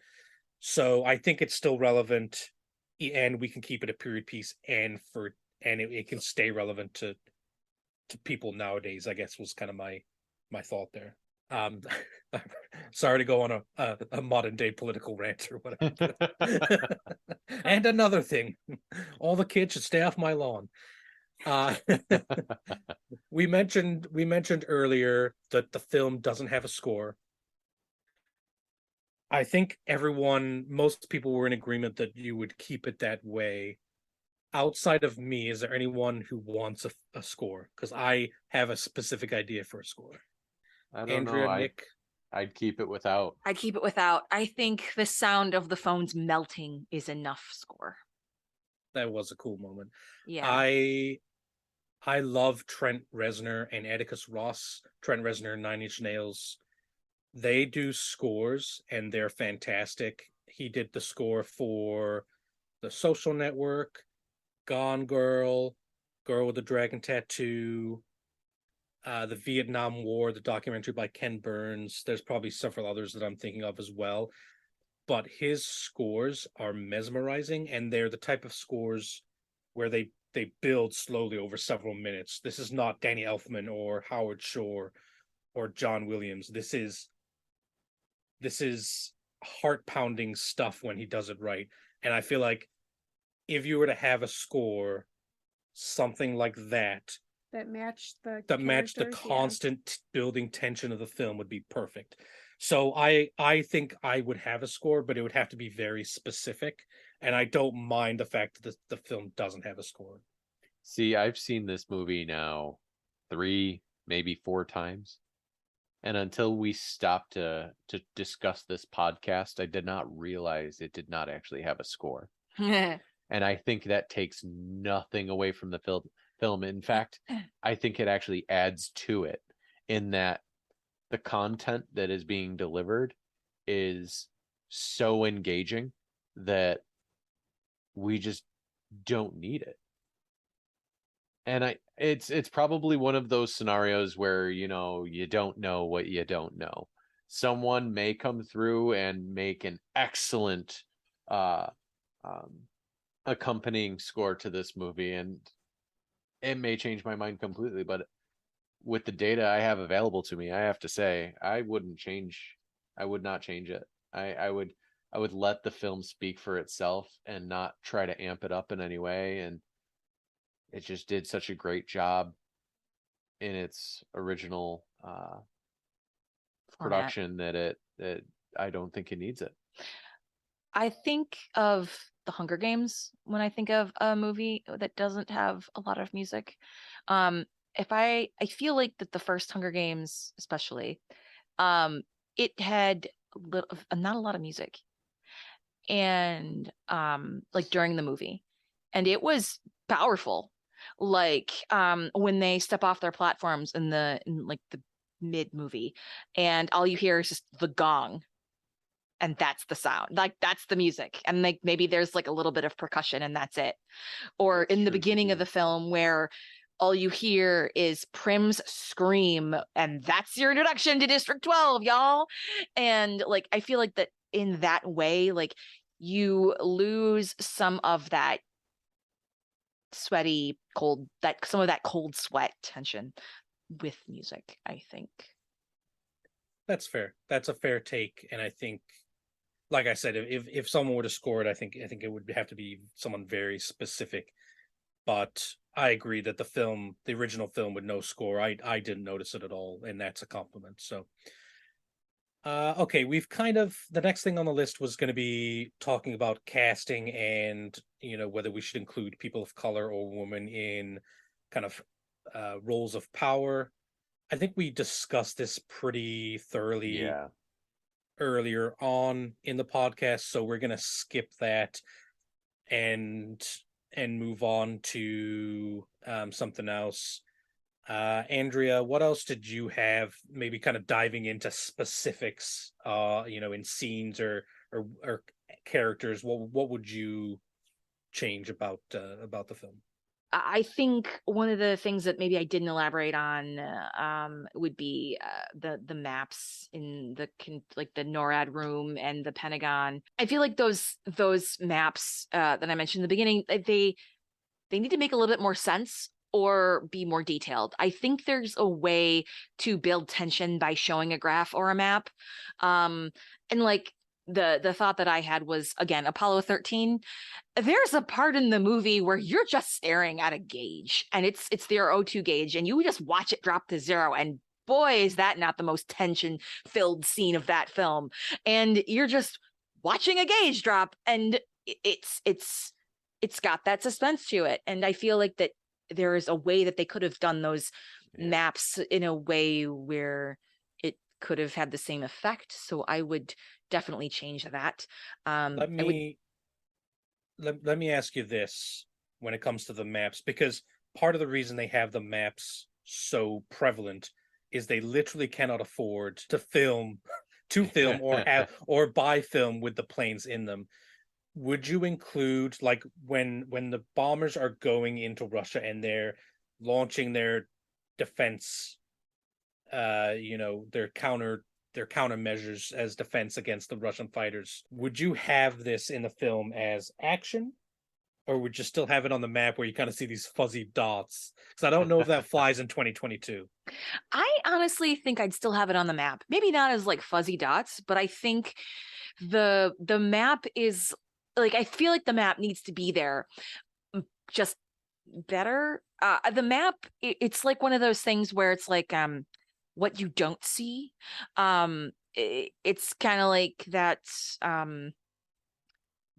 S1: So I think it's still relevant, and we can keep it a period piece, and it can stay relevant to people nowadays, I guess, was kind of my thought there. Um, sorry to go on a modern day political rant or whatever. And another thing, all the kids should stay off my lawn. Uh, we mentioned earlier that the film doesn't have a score. I think most people were in agreement that you would keep it that way. Outside of me, is there anyone who wants a score? Because I have a specific idea for a score.
S3: I don't know.
S1: Andrea,
S3: I
S1: Nick,
S3: I'd keep it without.
S2: I keep it without. I think the sound of the phones melting is enough score.
S1: that was a cool moment.
S2: Yeah.
S1: I I love Trent Reznor and Atticus Ross. Trent Reznor, Nine Inch Nails. They do scores and they're fantastic. He did the score for The Social Network, Gone Girl, Girl with the Dragon Tattoo, the Vietnam War, the documentary by Ken Burns. There's probably several others that I'm thinking of as well. But his scores are mesmerizing, and they're the type of scores where they build slowly over several minutes. This is not Danny Elfman or Howard Shore or John Williams. This is heart pounding stuff when he does it right. And I feel like if you were to have a score something like that
S4: that matched the
S1: that matched the
S4: characters, yeah.
S1: constant building tension of the film would be perfect. So I think I would have a score, but it would have to be very specific. And I don't mind the fact that the film doesn't have a score.
S3: See, I've seen this movie now 3, maybe 4 times. And until we stopped to discuss this podcast, I did not realize it did not actually have a score. And I think that takes nothing away from the film. In fact, I think it actually adds to it, in that the content that is being delivered is so engaging that we just don't need it. And it's probably one of those scenarios where, you don't know what you don't know. Someone may come through and make an excellent uh accompanying score to this movie, and it may change my mind completely. But with the data I have available to me, I have to say I would not change it. I would let the film speak for itself and not try to amp it up in any way. And it just did such a great job in its original production that I don't think it needs it.
S2: I think of the Hunger Games when I think of a movie that doesn't have a lot of music. If I feel like that the first Hunger Games, especially, it had not a lot of music, and like during the movie, and it was powerful. Like when they step off their platforms in like the mid movie, and all you hear is just the gong, and that's the sound, like that's the music, and like maybe there's like a little bit of percussion and that's it. Or
S3: That's
S2: in the
S3: true
S2: beginning of
S3: too.
S2: the film where all you hear is Prim's scream, and that's your introduction to District 12, y'all. And like I feel like that in that way, like you lose some of that sweaty cold, that some of that cold sweat tension with music, I think.
S1: That's fair. That's a fair take, and I think, like I said, if someone were to score it, I think it would have to be someone very specific. But I agree that the original film with no score, I didn't notice it at all, and that's a compliment. So, okay, the next thing on the list was going to be talking about casting and whether we should include people of color or women in kind of roles of power. I think we discussed this pretty thoroughly
S3: Yeah.
S1: earlier on in the podcast, so we're gonna skip that and move on to something else. Andrea, what else did you have? Maybe kind of diving into specifics, in scenes or characters. What would you change about the film?
S2: I think one of the things that maybe I didn't elaborate on would be the maps in like the NORAD room and the Pentagon. I feel like those maps that I mentioned in the beginning, they need to make a little bit more sense or be more detailed. I think there's a way to build tension by showing a graph or a map. And like the thought that I had was, again, Apollo 13. There's a part in the movie where you're just staring at a gauge, and it's their O2 gauge, and you just watch it drop to zero. And boy, is that not the most tension filled scene of that film. And you're just watching a gauge drop, and it's got that suspense to it. And I feel like that there is a way that they could have done those maps in a way where it could have had the same effect. So I would definitely change that.
S1: Let me ask you this when it comes to the maps, because part of the reason they have the maps so prevalent is they literally cannot afford to film or buy film with the planes in them. Would you include, like, when the bombers are going into Russia and they're launching their defense, their countermeasures as defense against the Russian fighters, would you have this in the film as action, or would you still have it on the map where you kind of see these fuzzy dots? Because I don't know if that flies in 2022.
S2: I honestly think I'd still have it on the map. Maybe not as like fuzzy dots, but I think the map is like, I feel like the map needs to be there, just better. The map, it's like one of those things where it's like what you don't see. It's kind of like that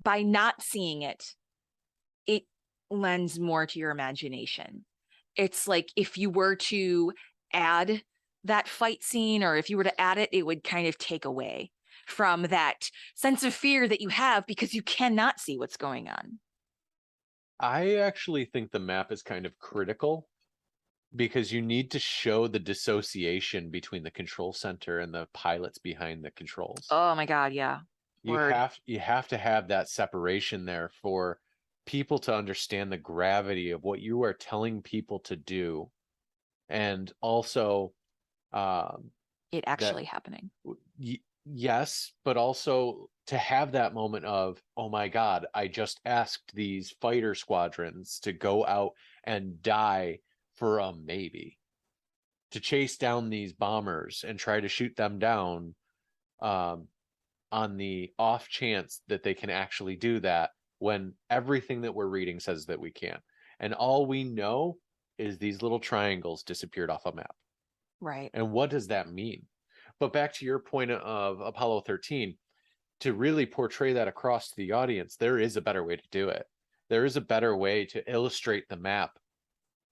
S2: by not seeing it, it lends more to your imagination. It's like if you were to add that fight scene, or if you were to add it, it would kind of take away from that sense of fear that you have because you cannot see what's going on.
S3: I actually think the map is kind of critical because you need to show the dissociation between the control center and the pilots behind the controls.
S2: Oh my God, yeah. Word.
S3: You have to have that separation there for people to understand the gravity of what you are telling people to do, and also
S2: It actually happening.
S3: yes, but also to have that moment of, oh my God, I just asked these fighter squadrons to go out and die for a maybe, to chase down these bombers and try to shoot them down, on the off chance that they can actually do that, when everything that we're reading says that we can't. And all we know is these little triangles disappeared off a map.
S2: Right.
S3: And what does that mean? But back to your point of Apollo 13, to really portray that across to the audience, there is a better way to do it. There is a better way to illustrate the map,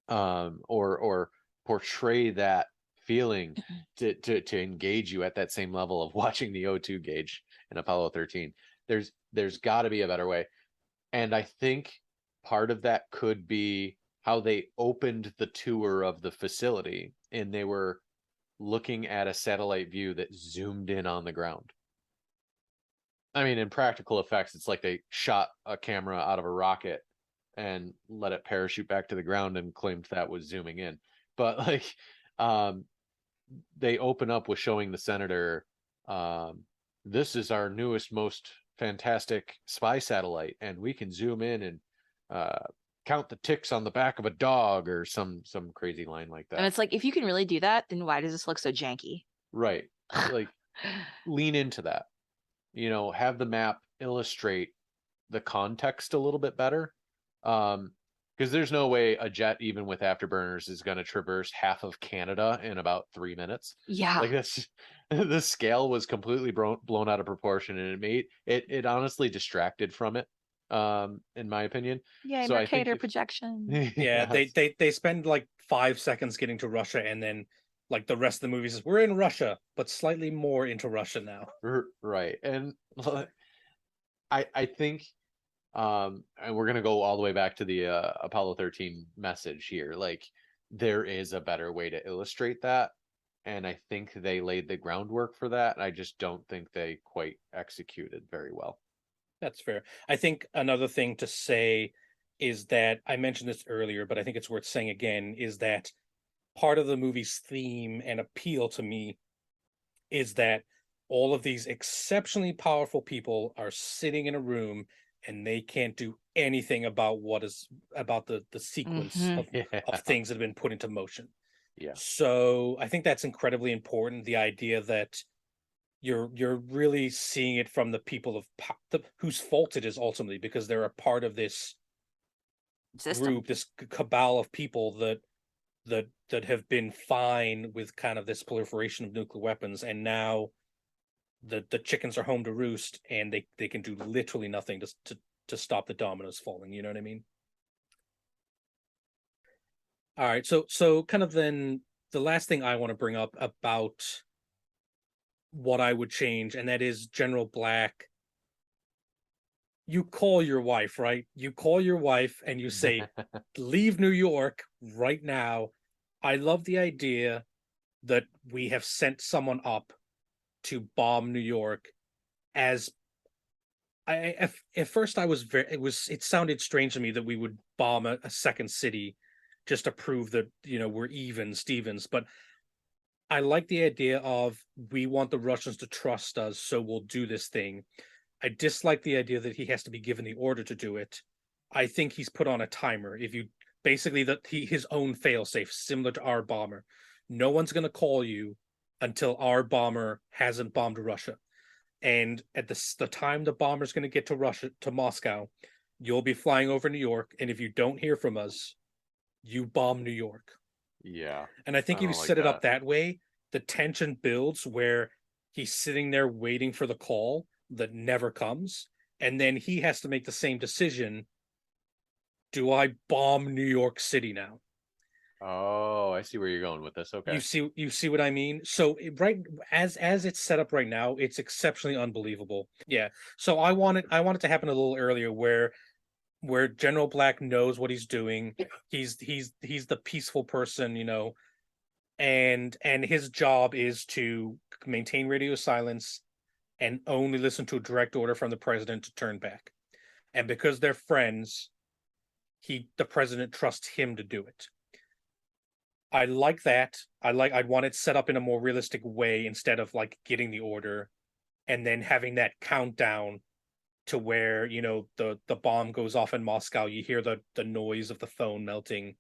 S3: or portray that feeling to engage you at that same level of watching the O2 gauge in Apollo 13. There's got to be a better way. And I think part of that could be how they opened the tour of the facility, and they were looking at a satellite view that zoomed in on the ground. I mean, in practical effects, it's like they shot a camera out of a rocket and let it parachute back to the ground and claimed that was zooming in. But like, they open up with showing the senator, this is our newest, most fantastic spy satellite, and we can zoom in and count the ticks on the back of a dog, or some crazy line like that.
S2: And it's like, if you can really do that, then why does this look so janky?
S3: Right. Like, lean into that. Have the map illustrate the context a little bit better. Because there's no way a jet, even with afterburners, is going to traverse half of Canada in about 3 minutes.
S2: Yeah.
S3: Like, this, the scale was completely blown out of proportion, and it honestly distracted from it, in my opinion.
S2: Yeah,
S3: So
S2: Mercator projection.
S1: Yeah,
S3: Yes.
S1: they spend like 5 seconds getting to Russia, and then like the rest of the movie says we're in Russia, but slightly more into Russia now.
S3: Right. And I think, and we're gonna go all the way back to the Apollo 13 message here. Like, there is a better way to illustrate that, and I think they laid the groundwork for that. I just don't think they quite executed very well.
S1: That's fair. I think another thing to say is that I mentioned this earlier, but I think it's worth saying again, is that part of the movie's theme and appeal to me is that all of these exceptionally powerful people are sitting in a room and they can't do anything about the sequence
S2: Mhm.
S1: of
S3: Yeah.
S1: things that have been put into motion.
S3: Yeah.
S1: So I think that's incredibly important. The idea that you're really seeing it from the people of whose fault it is ultimately, because they're a part of this
S2: System.
S1: group, this cabal of people that have been fine with kind of this proliferation of nuclear weapons, and now the chickens are home to roost, and they can do literally nothing to stop the dominoes falling. You know what I mean? All right, so kind of then the last thing I want to bring up about what I would change, and that is General Black. You call your wife, right? You call your wife and you say, leave New York right now. I love the idea that we have sent someone up to bomb New York. As at first I was it sounded strange to me that we would bomb a second city just to prove that, we're even Stevens. But I like the idea of, we want the Russians to trust us, so we'll do this thing. I dislike the idea that he has to be given the order to do it. I think he's put on a timer. If you basically his own failsafe, similar to our bomber. No one's going to call you until our bomber hasn't bombed Russia. And at the time the bomber's going to get to Moscow, you'll be flying over New York. And if you don't hear from us, you bomb New York.
S3: Yeah.
S1: And I think
S3: I
S1: if you
S3: don't like
S1: set it up
S3: that.
S1: that way, the tension builds where he's sitting there waiting for the call that never comes. And then he has to make the same decision. Do I bomb New York City now?
S3: Oh, I see where you're going with this. Okay.
S1: You see what I mean? So right as it's set up right now, it's exceptionally unbelievable. Yeah. So I want it to happen a little earlier where General Black knows what he's doing. He's the peaceful person, and his job is to maintain radio silence and only listen to a direct order from the president to turn back. And because they're friends, the president trusts him to do it. I like that. I'd want it set up in a more realistic way instead of like getting the order and then having that countdown to where, the bomb goes off in Moscow, you hear the noise of the phone melting,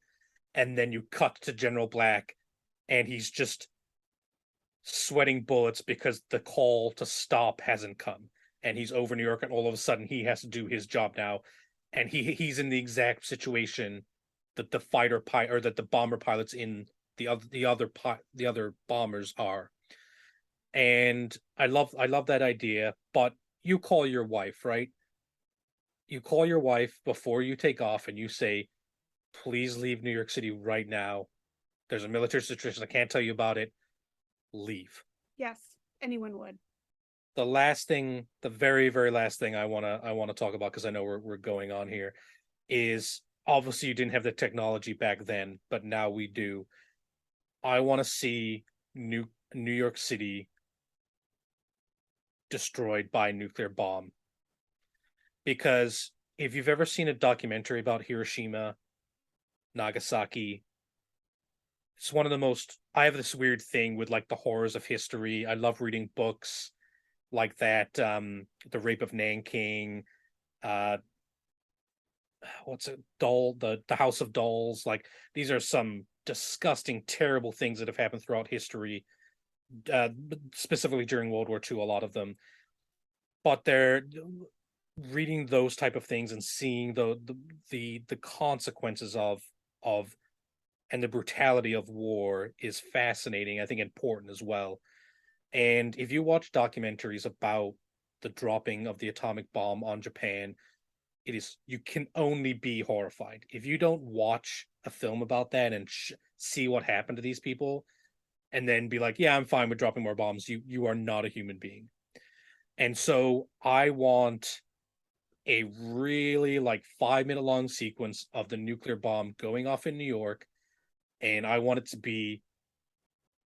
S1: and then you cut to General Black and he's just sweating bullets because the call to stop hasn't come. And he's over New York, and all of a sudden he has to do his job now. And he's in the exact situation that the fighter pilot or that the bomber pilots in the other bombers are. And I love that idea, but you call your wife, right? You call your wife before you take off and you say, please leave New York City right now. There's a military situation. I can't tell you about it. Leave.
S4: Yes, anyone would.
S1: The very, very last thing I wanna talk about, because I know we're going on here, is obviously you didn't have the technology back then, but now we do. I want to see New York City destroyed by a nuclear bomb, because if you've ever seen a documentary about Hiroshima, Nagasaki, it's one of the most. I have this weird thing with like the horrors of history. I love reading books like that. The Rape of Nanking. Uh, what's it? The House of Dolls. Like these are some disgusting, terrible things that have happened throughout history. Specifically during World War II, a lot of them. But they're reading those type of things and seeing the consequences of and the brutality of war is fascinating. I think important as well. And if you watch documentaries about the dropping of the atomic bomb on Japan, you can only be horrified. If you don't watch a film about that and see what happened to these people and then be like, yeah, I'm fine with dropping more bombs, you are not a human being. And so I want a really like 5 minute long sequence of the nuclear bomb going off in New York, and I want it to be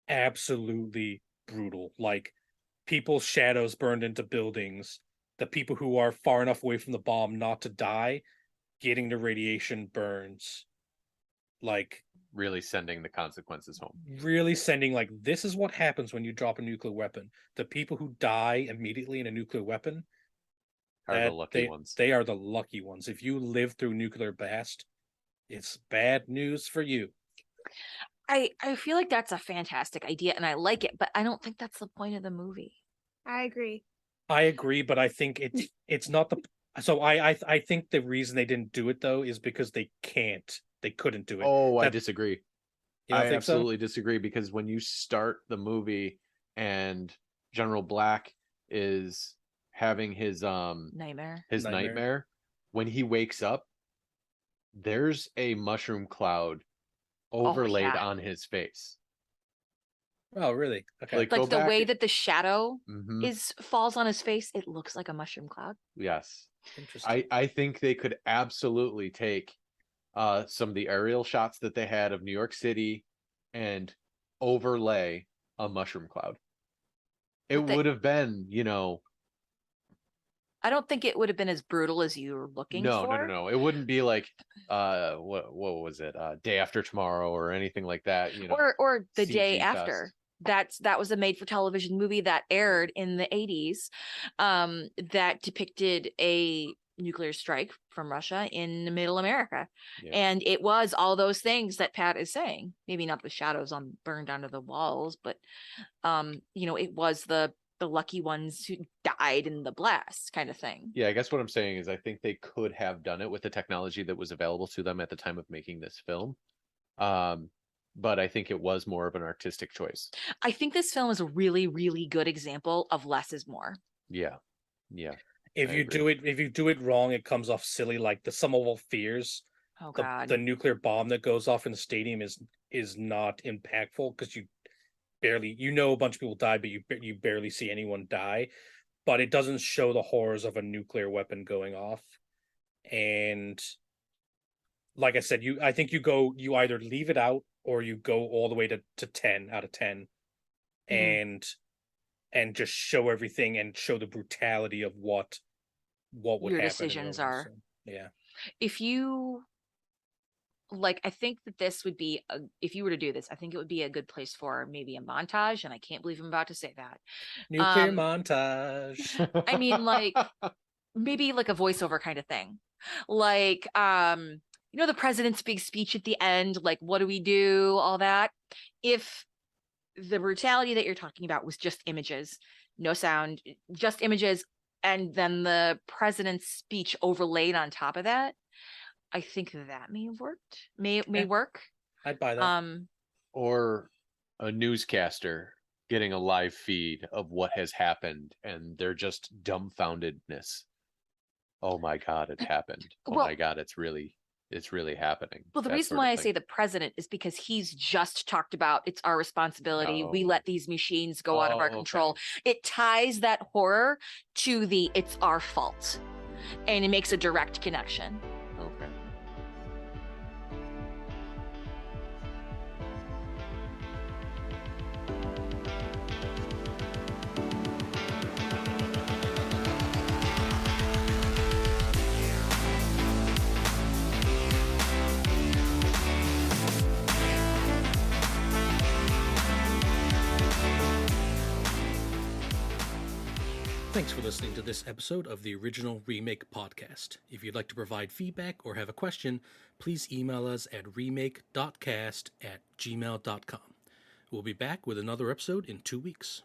S1: absolutely brutal. Like people's shadows burned into buildings, the people who are far enough away from the bomb not to die, getting the radiation burns. Like
S3: Really sending the consequences home.
S1: really sending like this is what happens when you drop a nuclear weapon. The people who die immediately in a nuclear weapon,
S3: Are the
S1: that
S3: lucky ones.
S1: they are the lucky ones. If you live through nuclear blast, it's bad news for you.
S2: I feel like that's a fantastic idea and I like it, but I don't think that's the point of the movie.
S4: I agree.
S1: I agree, but I think it's not the. So I think the reason they didn't do it though is because they couldn't do it.
S3: Oh, I
S1: That
S3: disagree.
S1: you don't
S3: I
S1: think so?
S3: absolutely disagree, because when you start the movie and General Black is having his
S2: Nightmare.
S3: nightmare, when he wakes up, there's a mushroom cloud
S2: Oh
S3: overlaid
S2: yeah.
S3: on his face.
S1: Oh, really? Okay.
S3: Like, go
S2: Like the
S3: back.
S2: way that the shadow
S3: Mhm.
S2: falls on his face, it looks like a mushroom cloud.
S3: Yes.
S1: Interesting.
S3: I think they could absolutely take some of the aerial shots that they had of New York City and overlay a mushroom cloud. It
S2: But
S3: would have been,
S2: I don't think it would have been as brutal as you were looking
S3: no, no, no,
S2: for.
S3: no. It wouldn't be like what was it? Day After Tomorrow or anything like that,
S2: Or the day
S3: CG
S2: after.
S3: fest.
S2: That was a made for television movie that aired in the 80s, that depicted a nuclear strike from Russia in middle America.
S3: Yeah.
S2: And it was all those things that Pat is saying. Maybe not the shadows on burned onto the walls, but it was the lucky ones who died in the blast kind of thing.
S3: Yeah, I guess what I'm saying is I think they could have done it with the technology that was available to them at the time of making this film. But I think it was more of an artistic choice.
S2: I think this film is a really, really good example of less is more.
S3: Yeah. I
S1: If you do it wrong, it comes off silly. Like the Sum of All Fears,
S2: Oh God.
S1: the nuclear bomb that goes off in the stadium is not impactful because you a bunch of people die, but you barely see anyone die. But it doesn't show the horrors of a nuclear weapon going off. And like I said, I think you either leave it out or you go all the way to 10 out of 10
S2: Mhm.
S1: and just show everything and show the brutality of what would
S2: Your
S1: happen in
S2: decisions
S1: those.
S2: are.
S1: So, yeah.
S2: If you like, I think that this would be if you were to do this, I think it would be a good place for maybe a montage, and I can't believe I'm about to say that.
S1: Nuclear montage.
S2: I mean, like maybe like a voiceover kind of thing. Like the president's big speech at the end, like what do we do, all that. If the brutality that you're talking about was just images, no sound, just images, and then the president's speech overlaid on top of that, I think that may have worked. May
S1: Yeah.
S2: work.
S1: I'd buy that.
S3: Or a newscaster getting a live feed of what has happened and they're just dumbfoundedness. Oh my God, it happened. Oh
S2: Well-
S3: my God, it's really happening.
S2: Well, the
S3: That
S2: reason
S3: sort of
S2: why I
S3: thing.
S2: say the president is because he's just talked about it's our responsibility. We
S3: Oh.
S2: let these machines go out of our
S3: Oh,
S2: control.
S3: okay.
S2: It ties that horror to the it's our fault, and it makes a direct connection.
S3: Okay.
S1: Thanks for listening to this episode of the Original Remake Podcast. If you'd like to provide feedback or have a question, please email us at remake.cast@gmail.com. We'll be back with another episode in 2 weeks.